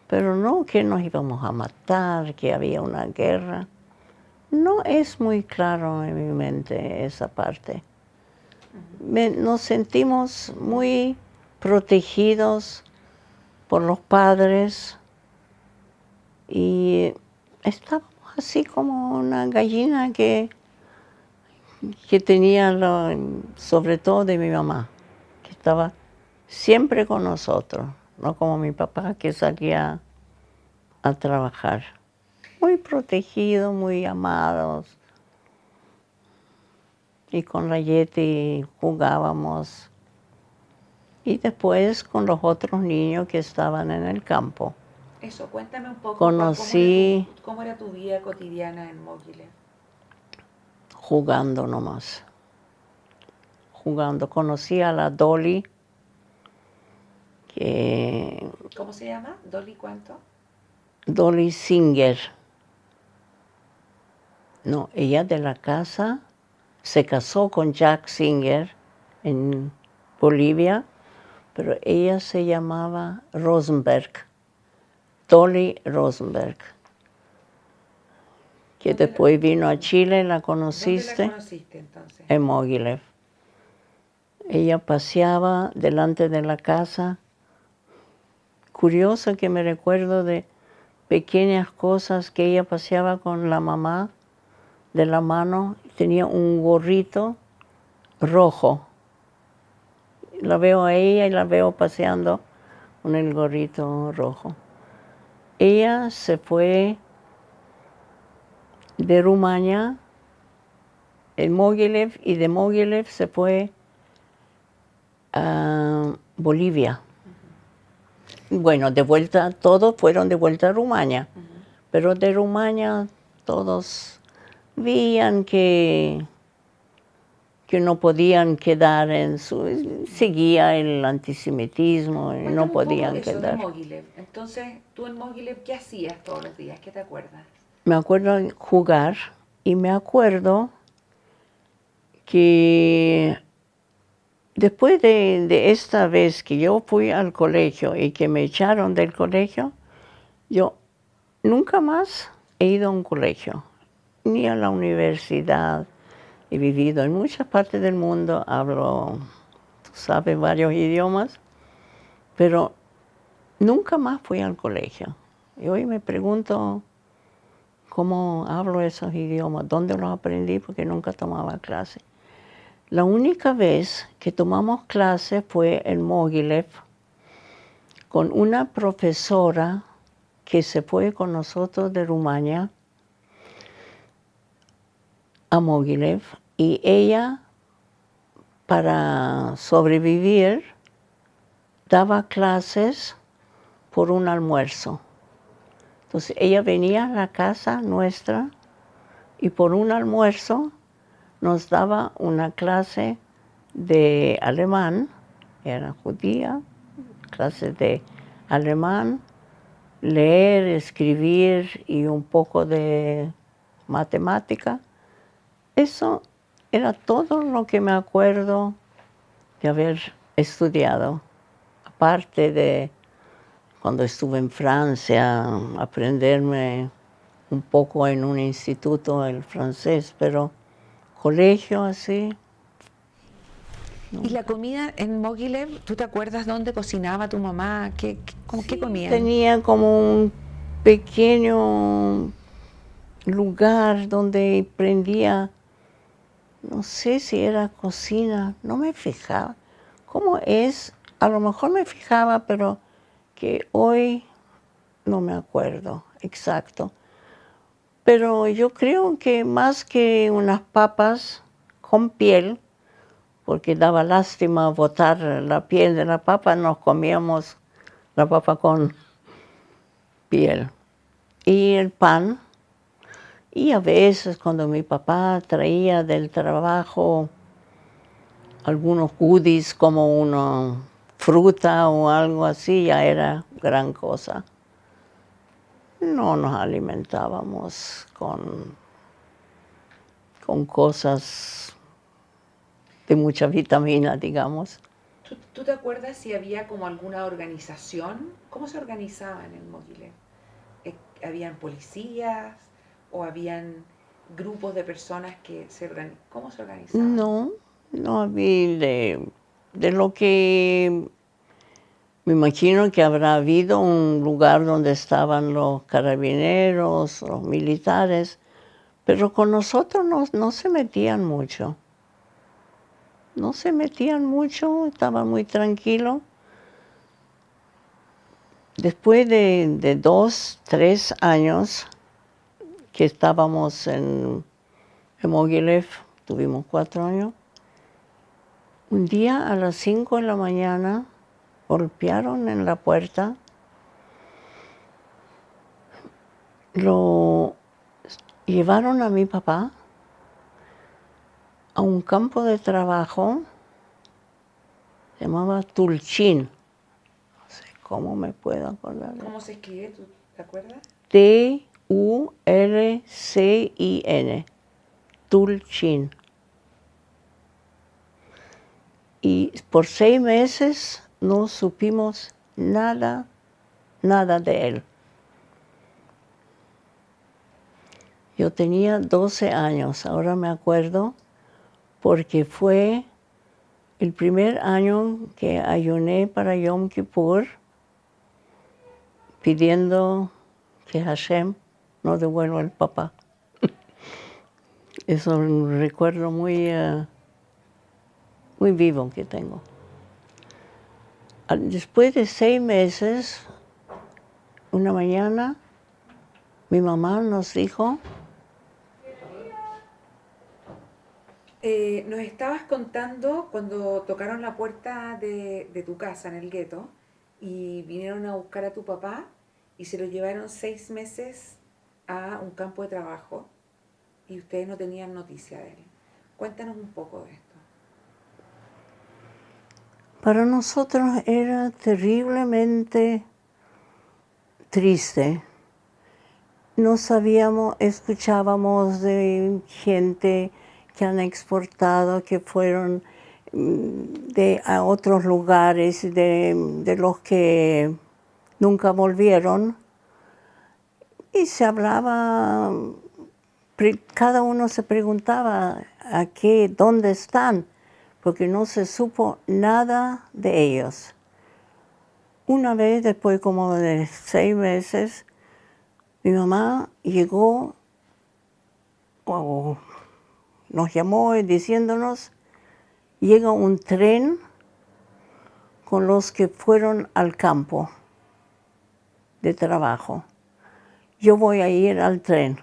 pero no que nos íbamos a matar, que había una guerra. No es muy claro en mi mente esa parte. Nos sentimos muy protegidos por los padres y estábamos así como una gallina que tenía, sobre todo de mi mamá, que estaba siempre con nosotros, no como mi papá que salía a trabajar. Muy protegidos, muy amados. Y con la Yeti jugábamos. Y después con los otros niños que estaban en el campo. Eso, cuéntame un poco Conocí cómo era tu vida cotidiana en Mogilev. jugando nomás. Jugando. Conocí a la Dolly, que... ¿Cómo se llama? ¿Dolly cuánto? Dolly Singer. No, ella de la casa se casó con Jack Singer en Bolivia, pero ella se llamaba Rosenberg, Dolly Rosenberg, que después vino a Chile. ¿La conociste? ¿Dónde la conociste entonces? En Mogilev. Ella paseaba delante de la casa. Curioso que me recuerdo de pequeñas cosas que ella paseaba con la mamá de la mano. Tenía un gorrito rojo. La veo a ella y la veo paseando con el gorrito rojo. Ella se fue de Rumania, en Mogilev, y de Mogilev se fue a Bolivia. Bueno, de vuelta, todos fueron de vuelta a Rumania, pero de Rumania todos veían que no podían quedar en su... Seguía el antisemitismo y no podían eso quedar. De Mogilev. Entonces, tú en Mogilev, ¿qué hacías todos los días? ¿Qué te acuerdas? Me acuerdo jugar y me acuerdo que después de esta vez que yo fui al colegio y que me echaron del colegio, yo nunca más he ido a un colegio, ni a la universidad. He vivido en muchas partes del mundo, hablo, tú sabes, varios idiomas, pero nunca más fui al colegio. Y hoy me pregunto cómo hablo esos idiomas, dónde los aprendí, porque nunca tomaba clase. La única vez que tomamos clase fue en Mogilev con una profesora que se fue con nosotros de Rumania a Mogilev, y ella, para sobrevivir, daba clases por un almuerzo. Entonces ella venía a la casa nuestra y por un almuerzo nos daba una clase de alemán, era judía, clases de alemán, leer, escribir y un poco de matemática. Eso era todo lo que me acuerdo de haber estudiado, aparte de cuando estuve en Francia, aprenderme un poco en un instituto el francés, pero colegio así. ¿Y la comida en Mogilev, tú te acuerdas dónde cocinaba tu mamá? ¿Qué comían? Tenía como un pequeño lugar donde prendía, no sé si era cocina, no me fijaba. ¿Cómo es? A lo mejor me fijaba, pero que hoy no me acuerdo exacto. Pero yo creo que más que unas papas con piel, porque daba lástima botar la piel de la papa, nos comíamos la papa con piel. Y el pan, Y a veces cuando mi papá traía del trabajo algunos goodies como una fruta o algo así, ya era gran cosa. No nos alimentábamos con cosas de mucha vitamina, digamos. ¿Tú te acuerdas si había como alguna organización? ¿Cómo se organizaban en Mogilev? ¿Habían policías o habían grupos de personas que ¿Cómo se organizaban? No, no había de lo que me imagino que habrá habido un lugar donde estaban los carabineros, los militares, pero con nosotros no se metían mucho. No se metían mucho, estaban muy tranquilos. Después de 2, 3 años que estábamos en Mogilev, tuvimos 4 años, un día a las 5 de la mañana golpearon en la puerta, lo llevaron a mi papá a un campo de trabajo, se llamaba Tulchin. No sé cómo me puedo acordar. ¿Cómo se escribe? ¿Tú te acuerdas? Tulcin, Tulchin. Y por 6 meses no supimos nada de él. Yo tenía 12 años, ahora me acuerdo, porque fue el primer año que ayuné para Yom Kippur, pidiendo que Hashem nos devuelva el papá. Es un recuerdo muy vivo que tengo. Después de 6 meses, una mañana, mi mamá nos dijo, nos estabas contando cuando tocaron la puerta de tu casa en el gueto y vinieron a buscar a tu papá y se lo llevaron 6 meses a un campo de trabajo y ustedes no tenían noticia de él. Cuéntanos un poco de esto. para nosotros era terriblemente triste. No sabíamos, escuchábamos de gente que han exportado, que fueron a otros lugares, de los que nunca volvieron. Y se hablaba, cada uno se preguntaba dónde están, porque no se supo nada de ellos. Una vez, después como de 6 meses, mi mamá llegó, o nos llamó diciéndonos, llega un tren con los que fueron al campo de trabajo. Yo voy a ir al tren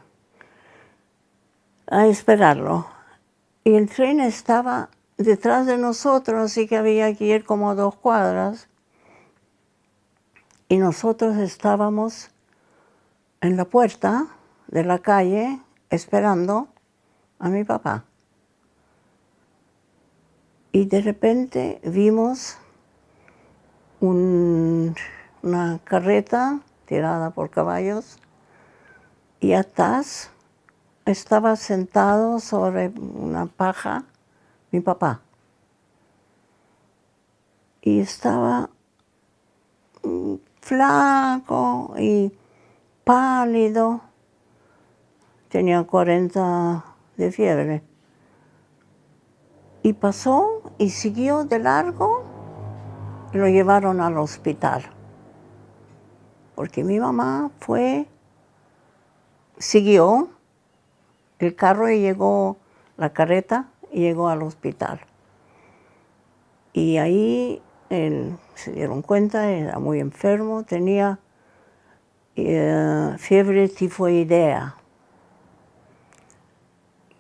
a esperarlo. Y el tren estaba detrás de nosotros, así que había que ir como 2 cuadras. Y nosotros estábamos en la puerta de la calle esperando a mi papá. Y de repente vimos una carreta tirada por caballos y atrás estaba sentado sobre una paja mi papá. Y estaba flaco y pálido, tenía 40 de fiebre. Y pasó y siguió de largo y lo llevaron al hospital. Porque mi mamá siguió el carro y llegó, la carreta, y llegó al hospital. Y ahí se dieron cuenta, era muy enfermo, tenía fiebre tifoidea,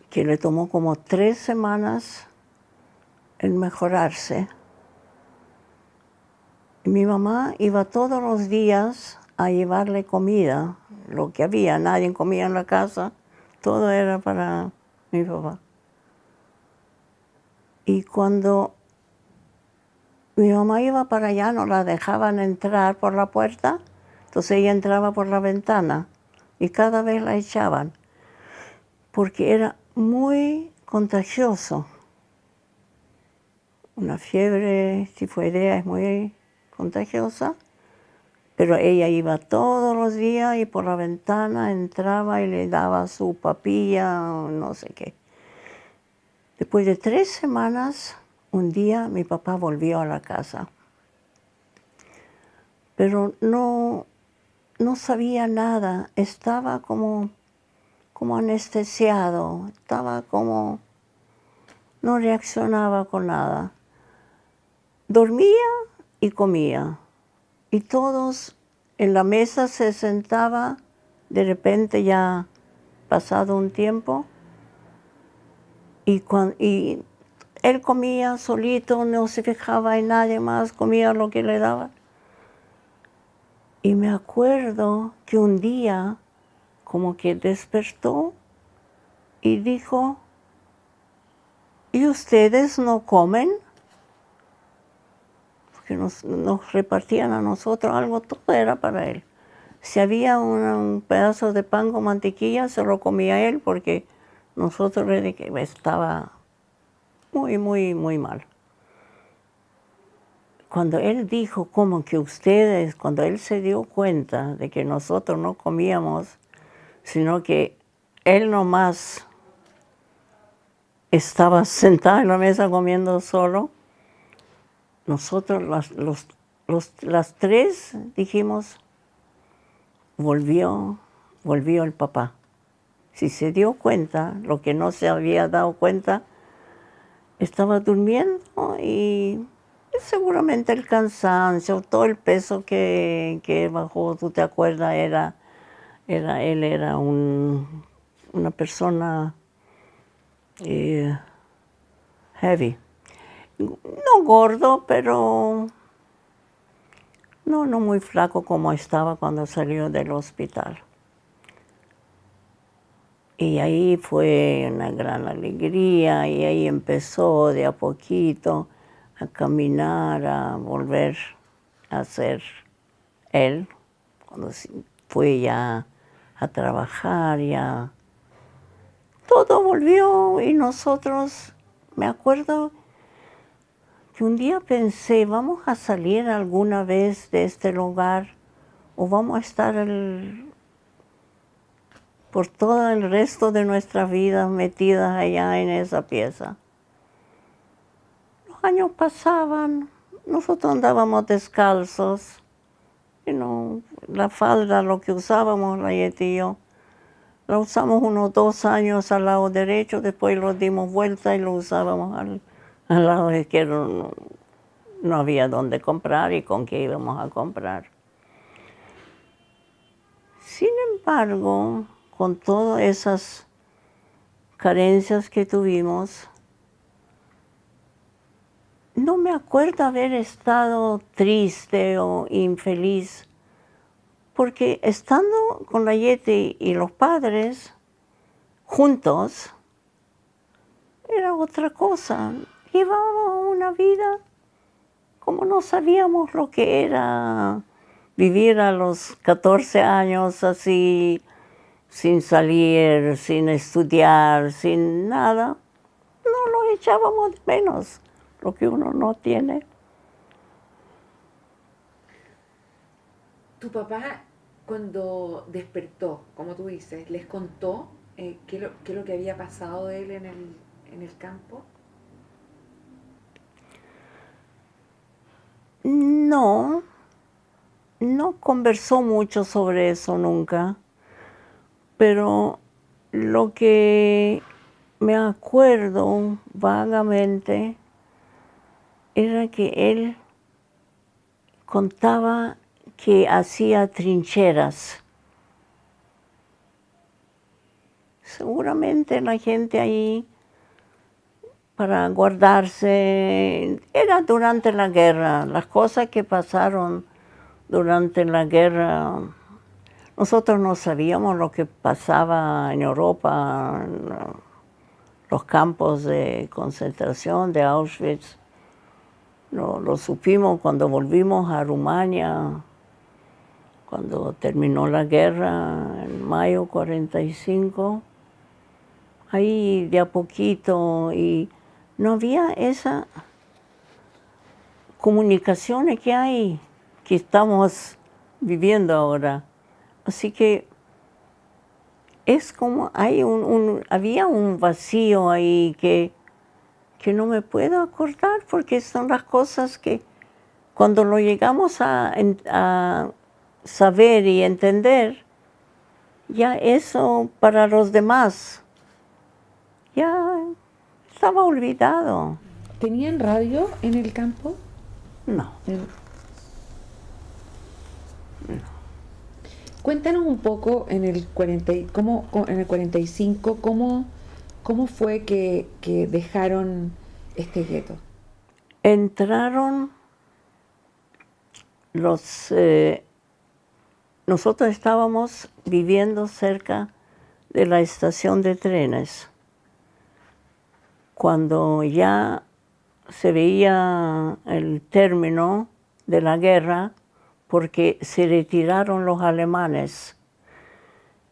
que le tomó como 3 semanas en mejorarse. Y mi mamá iba todos los días a llevarle comida, lo que había, nadie comía en la casa, todo era para mi papá. Y cuando mi mamá iba para allá, no la dejaban entrar por la puerta, entonces ella entraba por la ventana y cada vez la echaban, porque era muy contagioso. Una fiebre tifoidea es muy contagiosa, pero ella iba todos los días y por la ventana entraba y le daba su papilla o no sé qué. Después de 3 semanas, un día mi papá volvió a la casa, pero no sabía nada, estaba como anestesiado, estaba como, no reaccionaba con nada. Dormía y comía, y todos en la mesa se sentaba, de repente ya pasado un tiempo, y él comía solito, no se fijaba en nadie más, comía lo que le daban. Y me acuerdo que un día como que despertó y dijo, ¿y ustedes no comen? Porque nos repartían a nosotros algo, todo era para él. Si había un pedazo de pan con mantequilla, se lo comía él porque nosotros estaba muy, muy, muy mal. Cuando él dijo como que ustedes, cuando él se dio cuenta de que nosotros no comíamos, sino que él nomás estaba sentado en la mesa comiendo solo, nosotros las tres dijimos, volvió el papá. Si se dio cuenta, lo que no se había dado cuenta, estaba durmiendo y seguramente el cansancio, todo el peso que bajó, tú te acuerdas, él era una persona heavy. No gordo, pero no muy flaco como estaba cuando salió del hospital. Y ahí fue una gran alegría, y ahí empezó de a poquito a caminar, a volver a ser él, cuando fue ya a trabajar, ya todo volvió. Y nosotros, me acuerdo que un día pensé, ¿vamos a salir alguna vez de este lugar o vamos a estar por todo el resto de nuestras vidas metidas allá en esa pieza? Los años pasaban, nosotros andábamos descalzos, la falda, lo que usábamos, Rayet y yo, la usamos unos 2 años al lado derecho, después lo dimos vuelta y lo usábamos al lado izquierdo. No había dónde comprar y con qué íbamos a comprar. Sin embargo, con todas esas carencias que tuvimos, no me acuerdo haber estado triste o infeliz, porque estando con la Yeti y los padres juntos, era otra cosa. Llevábamos una vida como no sabíamos lo que era vivir a los 14 años así, sin salir, sin estudiar, sin nada. No lo echábamos de menos, lo que uno no tiene. Tu papá, cuando despertó, como tú dices, ¿les contó qué es lo que había pasado de él en el campo? No conversó mucho sobre eso nunca, pero lo que me acuerdo vagamente era que él contaba que hacía trincheras. Seguramente la gente ahí, para guardarse, era durante la guerra, las cosas que pasaron durante la guerra, Nosotros no sabíamos lo que pasaba en Europa, en los campos de concentración de Auschwitz. Lo supimos cuando volvimos a Rumania, cuando terminó la guerra en mayo 45. Ahí de a poquito, y no había esa comunicaciones que estamos viviendo ahora. Así que es como había un vacío ahí que no me puedo acordar, porque son las cosas que cuando lo llegamos a saber y entender, ya eso para los demás ya estaba olvidado. ¿Tenían radio en el campo? No. Cuéntanos un poco en el 45, ¿cómo fue que dejaron este gueto? Entraron nosotros estábamos viviendo cerca de la estación de trenes. Cuando ya se veía el término de la guerra, porque se retiraron los alemanes.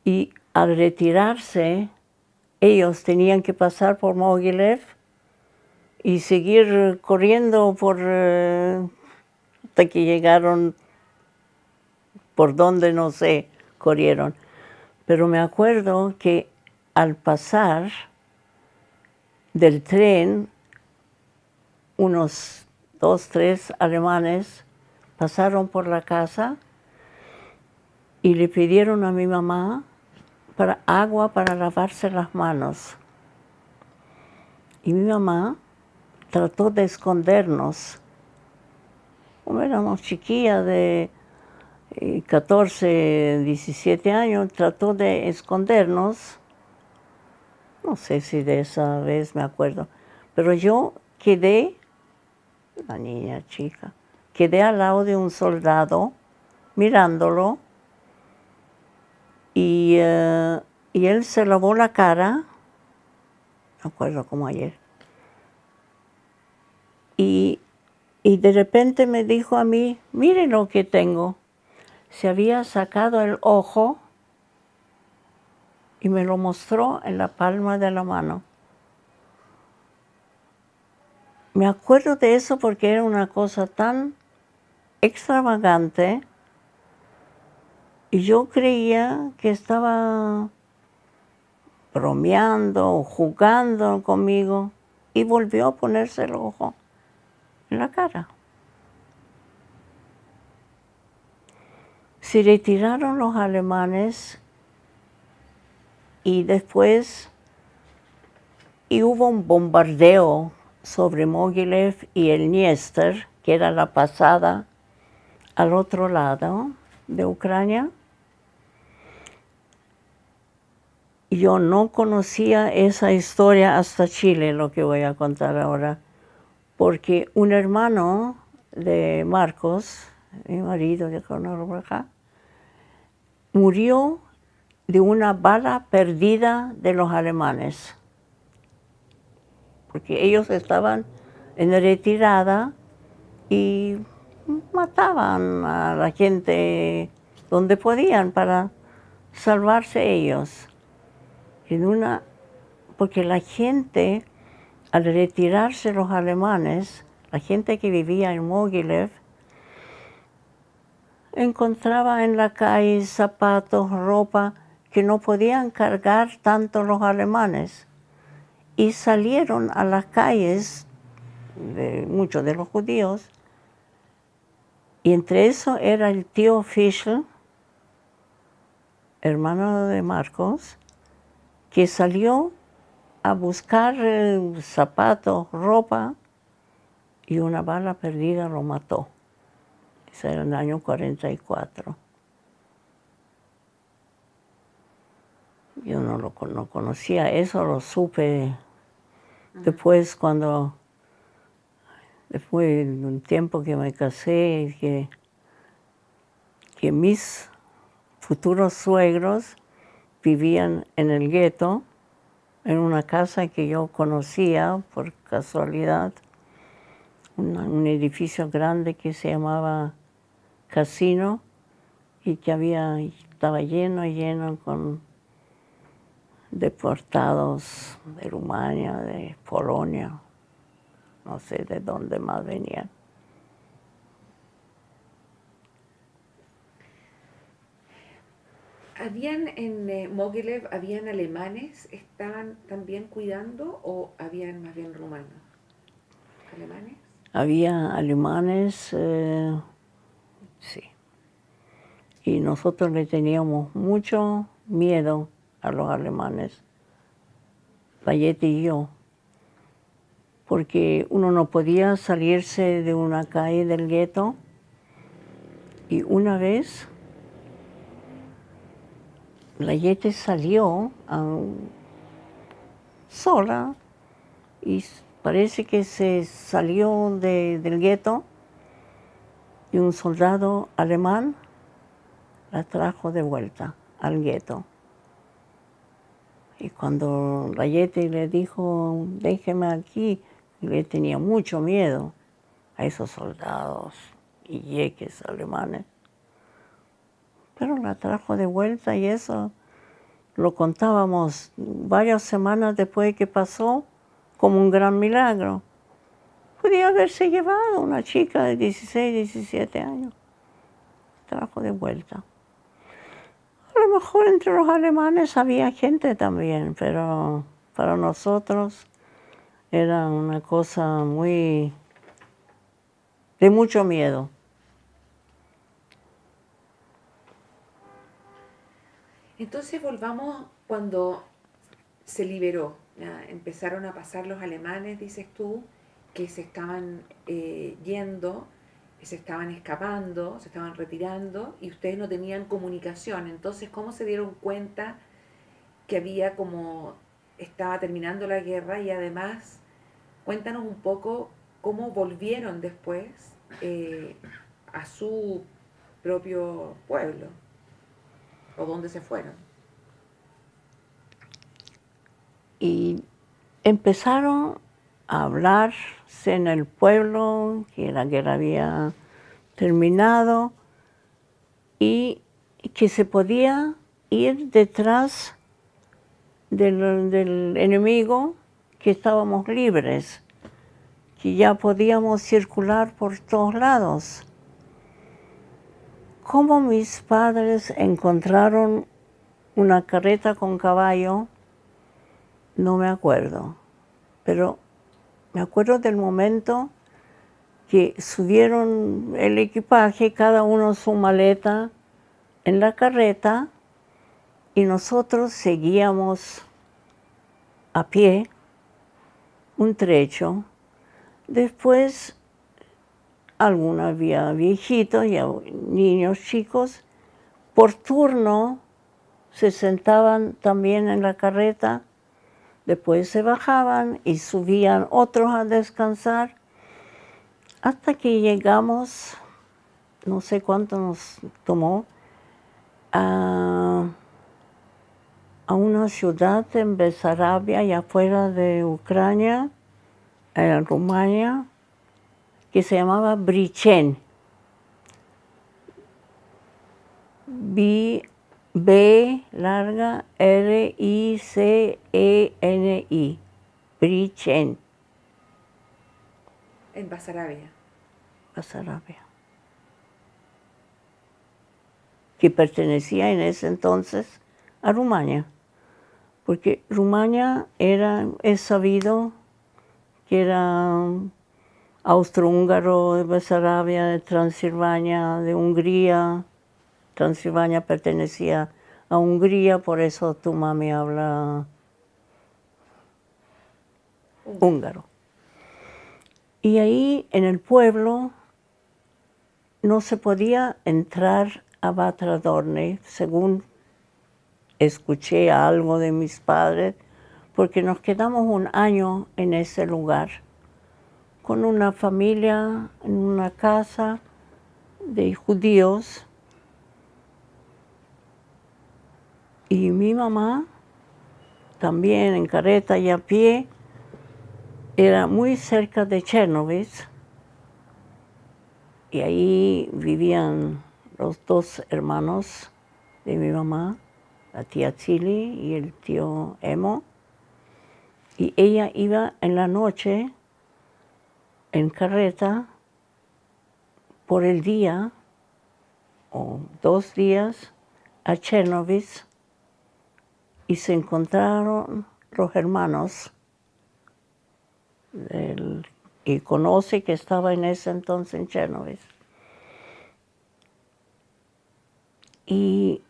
Y al retirarse, ellos tenían que pasar por Mogilev y seguir corriendo hasta que llegaron por donde no sé, corrieron. Pero me acuerdo que al pasar del tren, unos 2, 3 alemanes pasaron por la casa y le pidieron a mi mamá agua para lavarse las manos. Y mi mamá trató de escondernos. Como éramos chiquillas de 14, 17 años, trató de escondernos. No sé si de esa vez me acuerdo. Pero yo quedé, una niña chica, quedé al lado de un soldado mirándolo y él se lavó la cara, me acuerdo como ayer, y de repente me dijo a mí, mire lo que tengo. Se había sacado el ojo y me lo mostró en la palma de la mano. Me acuerdo de eso porque era una cosa tan extravagante y yo creía que estaba bromeando o jugando conmigo y volvió a ponerse el ojo en la cara. Se retiraron los alemanes y después hubo un bombardeo sobre Mogilev y el Dniester, que era la pasada al otro lado de Ucrania. Yo no conocía esa historia hasta Chile, lo que voy a contar ahora, porque un hermano de Marcos, mi marido de Coronel, murió de una bala perdida de los alemanes, porque ellos estaban en retirada y mataban a la gente donde podían para salvarse ellos. Porque la gente, al retirarse los alemanes, la gente que vivía en Mogilev, encontraba en la calle zapatos, ropa, que no podían cargar tanto los alemanes. Y salieron a las calles, muchos de los judíos, y entre eso era el tío Fischl, hermano de Marcos, que salió a buscar zapatos, ropa, y una bala perdida lo mató. Eso era en el año 44. Yo no conocía eso, lo supe después después de un tiempo que me casé, que mis futuros suegros vivían en el gueto, en una casa que yo conocía por casualidad, un edificio grande que se llamaba Casino y que estaba lleno con deportados de Rumania, de Polonia, no sé de dónde más venían. ¿Habían en Mogilev, habían alemanes, estaban también cuidando o habían más bien rumanos? ¿Alemanes? Había alemanes, sí. Y nosotros le teníamos mucho miedo a los alemanes, Vallete y yo, porque uno no podía salirse de una calle del gueto. Y una vez, Vallete salió sola y parece que se salió del gueto y un soldado alemán la trajo de vuelta al gueto. Y cuando Vallete le dijo, déjeme aquí, le tenía mucho miedo a esos soldados y jeques alemanes. Pero la trajo de vuelta y eso lo contábamos varias semanas después que pasó como un gran milagro. Podía haberse llevado una chica de 16, 17 años. Trajo de vuelta. A lo mejor entre los alemanes había gente también, pero para nosotros era una cosa de mucho miedo. Entonces volvamos cuando se liberó, ¿ya? Empezaron a pasar los alemanes, dices tú, que se estaban yendo, se estaban escapando, se estaban retirando y ustedes no tenían comunicación. Entonces, ¿cómo se dieron cuenta que había como estaba terminando la guerra? Y además, cuéntanos un poco cómo volvieron después a su propio pueblo o dónde se fueron. Y empezaron a hablarse en el pueblo que la guerra había terminado y que se podía ir detrás del enemigo, que estábamos libres, que ya podíamos circular por todos lados. ¿Cómo mis padres encontraron una carreta con caballo? No me acuerdo, pero me acuerdo del momento que subieron el equipaje, cada uno su maleta en la carreta y nosotros seguíamos a pie un trecho. Después, había viejitos y niños chicos, por turno se sentaban también en la carreta, después se bajaban y subían otros a descansar, hasta que llegamos, no sé cuánto nos tomó, a una ciudad en Besarabia, y afuera de Ucrania, en Rumania, que se llamaba Briceni. B larga R-I-C-E-N-I. Briceni. En Basarabia. Basarabia. Que pertenecía en ese entonces a Rumania. Porque Rumania es sabido que era austrohúngaro, de Besarabia, de Transilvania, de Hungría. Transilvania pertenecía a Hungría, por eso tu mami habla húngaro. Y ahí en el pueblo no se podía entrar a Batra Dornei, según escuché algo de mis padres, porque nos quedamos un año en ese lugar, con una familia, en una casa de judíos, Y mi mamá, también en carreta y a pie, era muy cerca de Chernobyl. Y ahí vivían los dos hermanos de mi mamá, la tía Chili y el tío Emo. Y ella iba en la noche en carreta por el día o 2 días a Chernobyl y se encontraron los hermanos y conoce que estaba en ese entonces en Chernobyl. Y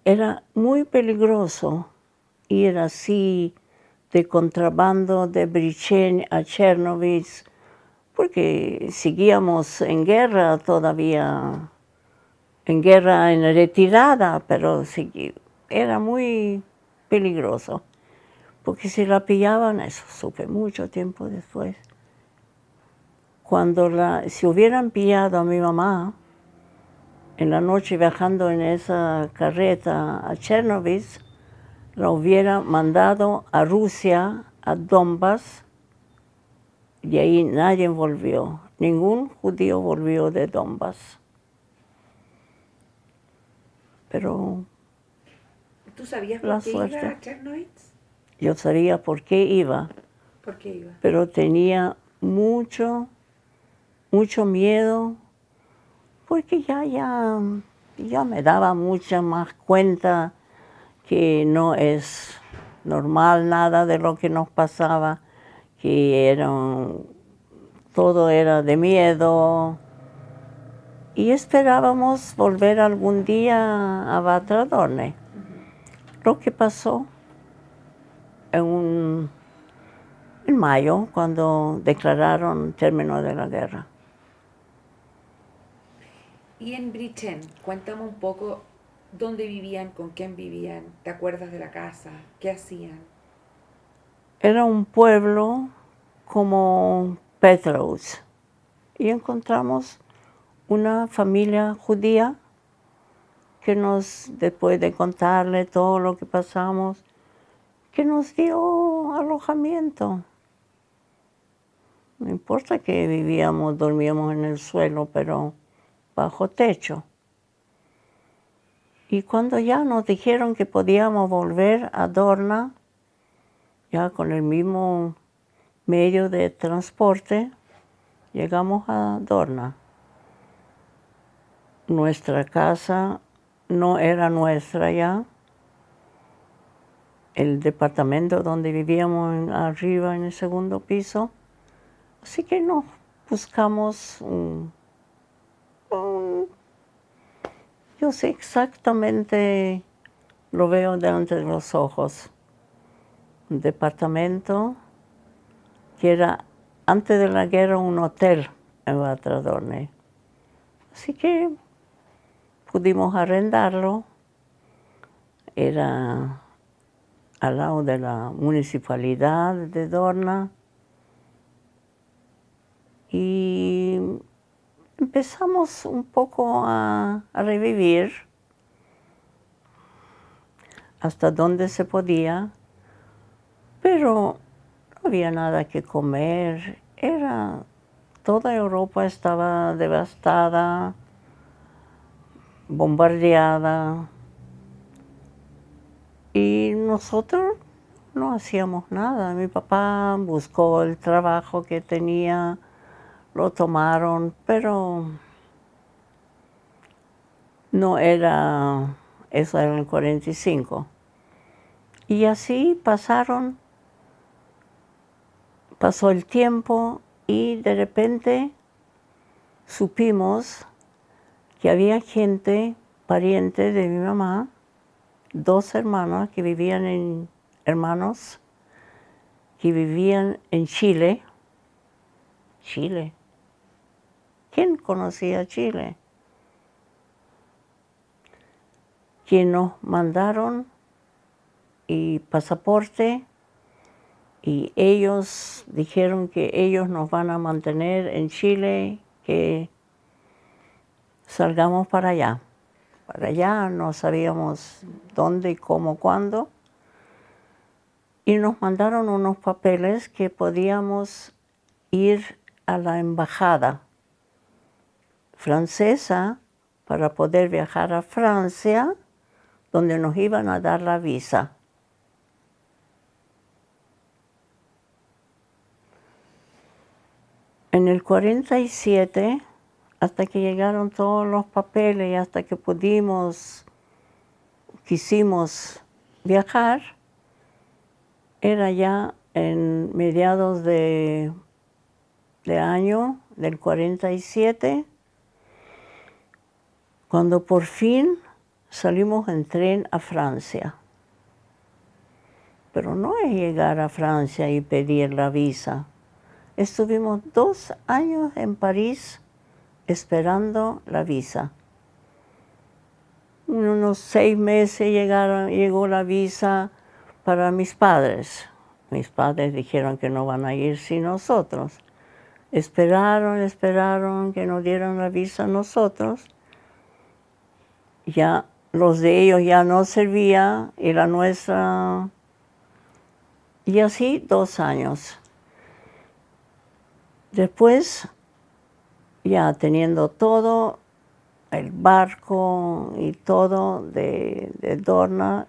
era muy peligroso ir así de contrabando de Brichén a Chernobyl, porque seguíamos en guerra todavía, en guerra en retirada, pero era muy peligroso, porque si la pillaban, eso supe mucho tiempo después. Si hubieran pillado a mi mamá en la noche viajando en esa carreta a Chernobyl, la hubiera mandado a Rusia, a Donbass, y ahí nadie volvió. Ningún judío volvió de Donbass. Pero ¿Tú sabías la por qué iba suerte. a Chernobyl? Yo sabía por qué iba, ¿Por qué iba? pero tenía mucho miedo, porque ya me daba mucha más cuenta que no es normal nada de lo que nos pasaba, que todo era de miedo. Y esperábamos volver algún día a Batradorne. Lo que pasó en mayo, cuando declararon término de la guerra. Y en Brichén, cuéntame un poco dónde vivían, con quién vivían, ¿te acuerdas de la casa? ¿Qué hacían? Era un pueblo como Petros. Y encontramos una familia judía que después de contarle todo lo que pasamos, que nos dio alojamiento. No importa que dormíamos en el suelo, pero bajo techo. Y cuando ya nos dijeron que podíamos volver a Dorna, ya con el mismo medio de transporte, llegamos a Dorna. Nuestra casa no era nuestra ya. El departamento donde vivíamos arriba en el segundo piso. Así que nos buscamos yo sé exactamente, lo veo delante de los ojos, un departamento que era antes de la guerra un hotel en Batradorne. Así que pudimos arrendarlo. Era al lado de la municipalidad de Dorna. Y empezamos un poco a revivir hasta donde se podía, pero no había nada que comer. Toda Europa estaba devastada, bombardeada, y nosotros no hacíamos nada. Mi papá buscó el trabajo que tenía, lo tomaron, pero no era, eso era en el 45. Y así pasó el tiempo y de repente supimos que había gente, pariente de mi mamá, 2 hermanos que vivían en Chile. Chile. ¿Quién conocía Chile? Que nos mandaron y pasaporte, y ellos dijeron que ellos nos van a mantener en Chile, que salgamos para allá. para allá, no sabíamos dónde, cómo, cuándo. Y nos mandaron unos papeles que podíamos ir a la embajada francesa para poder viajar a Francia, donde nos iban a dar la visa. En el 47, hasta que llegaron todos los papeles y hasta que quisimos viajar, era ya en mediados de año del 47, cuando por fin salimos en tren a Francia. Pero no es llegar a Francia y pedir la visa. Estuvimos 2 años en París esperando la visa. En unos 6 meses llegó la visa para mis padres. Mis padres dijeron que no van a ir sin nosotros. Esperaron que nos dieran la visa a nosotros. Ya los de ellos ya no servía y la nuestra. Y así 2 años. Después, ya teniendo todo, el barco y todo de Dorna,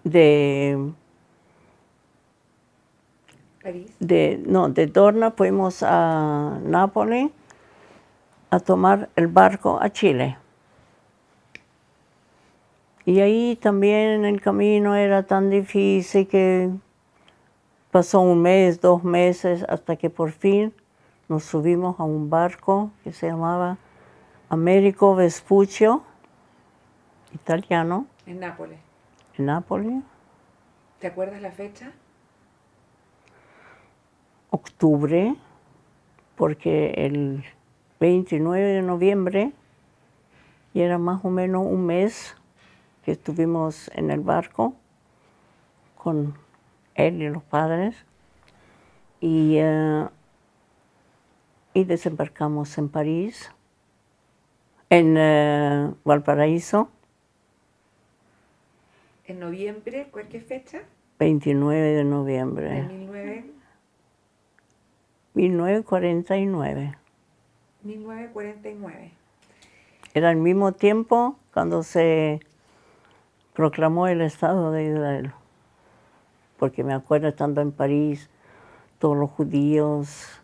París. de Dorna fuimos a Nápoles a tomar el barco a Chile. Y ahí también en el camino era tan difícil que pasó 1 mes, 2 meses, hasta que por fin nos subimos a un barco que se llamaba Americo Vespuccio, italiano, En Nápoles. en Nápoles, ¿Te acuerdas la fecha? octubre, porque el 29 de noviembre, y era más o menos 1 mes que estuvimos en el barco con él y los padres, y desembarcamos en París, en Valparaíso, En noviembre, ¿cuál fecha? 29 de De noviembre, 1949. 1949. Era al mismo tiempo cuando se proclamó el Estado de Israel. Porque me acuerdo estando en París, todos los judíos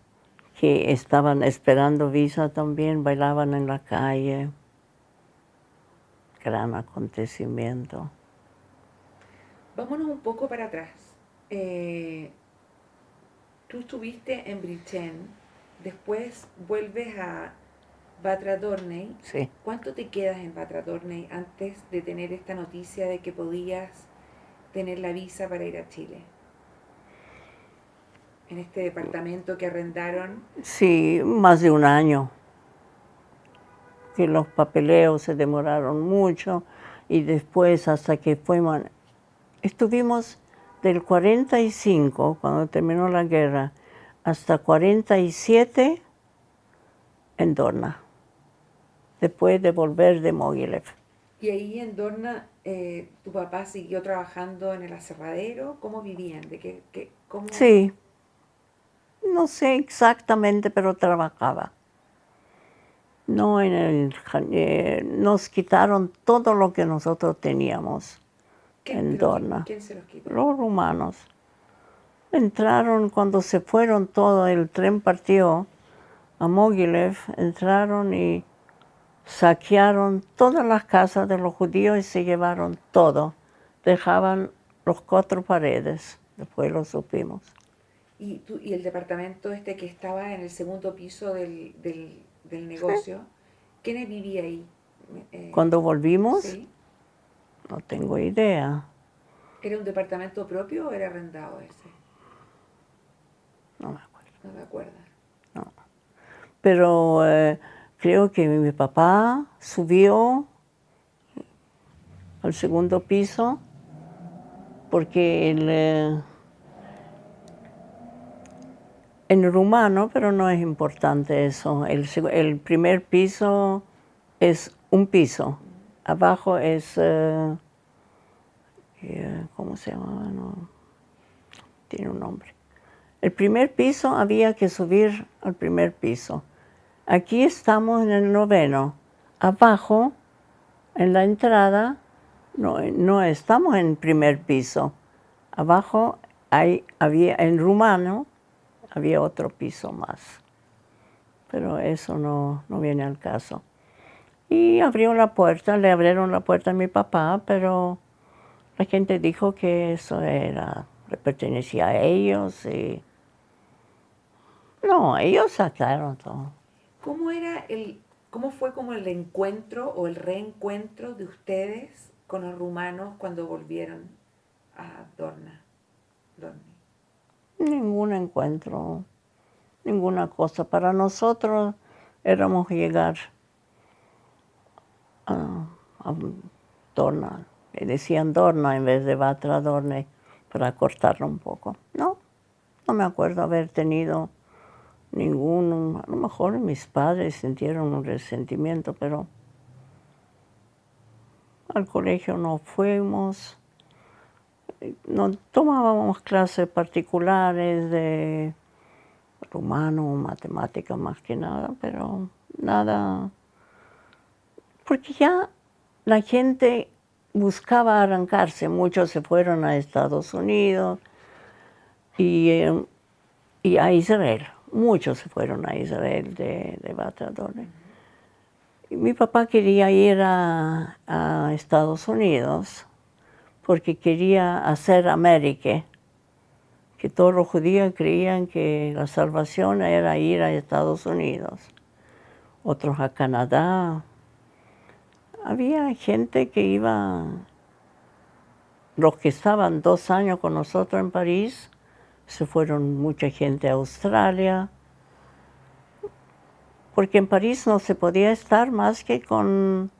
que estaban esperando visa también bailaban en la calle. Gran acontecimiento. Vámonos un poco para atrás. Tú estuviste en Brichen, después vuelves a Batra Dorney. Sí. ¿Cuánto te quedas en Batra Dorney antes de tener esta noticia de que podías tener la visa para ir a Chile? En este departamento que arrendaron. Sí, más de 1 año. Que los papeleos se demoraron mucho y después hasta que fuimos. Estuvimos del 45, cuando terminó la guerra, hasta 47 en Dorna, después de volver de Mogilev. Y ahí en Dorna, ¿tu papá siguió trabajando en el aserradero? ¿Cómo vivían? ¿Cómo? Sí, no sé exactamente, pero trabajaba. No nos quitaron todo lo que nosotros teníamos en Dorna. ¿Quién se los quitó? Los rumanos. Entraron cuando se fueron todos, el tren partió a Mogilev, entraron y saquearon todas las casas de los judíos y se llevaron todo. Dejaban los 4 paredes, después lo supimos. ¿Y el departamento este que estaba en el segundo piso del negocio, sí, quiénes vivían ahí? Cuando volvimos, sí, no tengo idea. ¿Era un departamento propio o era arrendado ese? No me acuerdo. ¿No te acuerdas? No. Pero creo que mi papá subió al segundo piso porque en rumano, pero no es importante eso. El primer piso es un piso abajo es, ¿cómo se llama? No, tiene un nombre. El primer piso había que subir al primer piso. Aquí estamos en el 9º. Abajo, en la entrada, no estamos en el primer piso. Abajo había, en rumano, había otro piso más. Pero eso no viene al caso. Y abrió la puerta, le abrieron la puerta a mi papá, pero la gente dijo que eso le pertenecía a ellos y... No, ellos sacaron todo. ¿Cómo fue como el encuentro o el reencuentro de ustedes con los rumanos cuando volvieron a Dorna? Ningún encuentro, ninguna cosa. Para nosotros éramos llegar a Dorna. Le decían Dorna en vez de Batra Dorne para cortarlo un poco. No me acuerdo haber tenido ninguno. A lo mejor mis padres sintieron un resentimiento, pero al colegio no fuimos. No tomábamos clases particulares de rumano, matemática más que nada, pero nada, porque ya la gente buscaba arrancarse, muchos se fueron a Estados Unidos y a Israel, muchos se fueron a Israel de Batra Dorne. Y mi papá quería ir a Estados Unidos porque quería hacer América, que todos los judíos creían que la salvación era ir a Estados Unidos, otros a Canadá. Había gente que iba, los que estaban 2 años con nosotros en París, se fueron mucha gente a Australia, porque en París no se podía estar más que con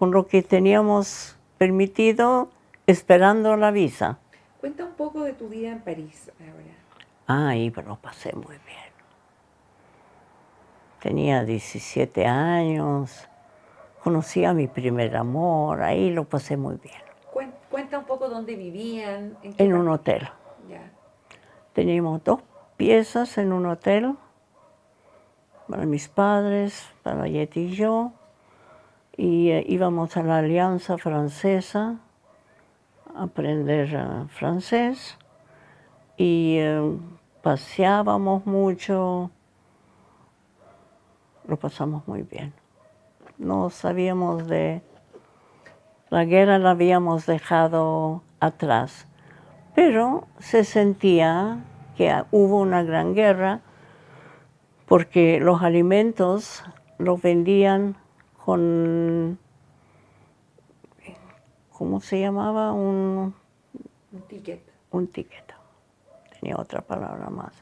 lo que teníamos permitido esperando la visa. Cuenta un poco de tu vida en París ahora. Ahí lo pasé muy bien. Tenía 17 años, conocí a mi primer amor, ahí lo pasé muy bien. Cuenta un poco dónde vivían. En un hotel. Ya. Teníamos 2 piezas en un hotel, para mis padres, para Yeti y yo, y íbamos a la Alianza Francesa a aprender francés, y paseábamos mucho, lo pasamos muy bien. No sabíamos de... La guerra la habíamos dejado atrás, pero se sentía que hubo una gran guerra porque los alimentos los vendían con, ¿cómo se llamaba? Un ticket. Un ticket. Tenía otra palabra más.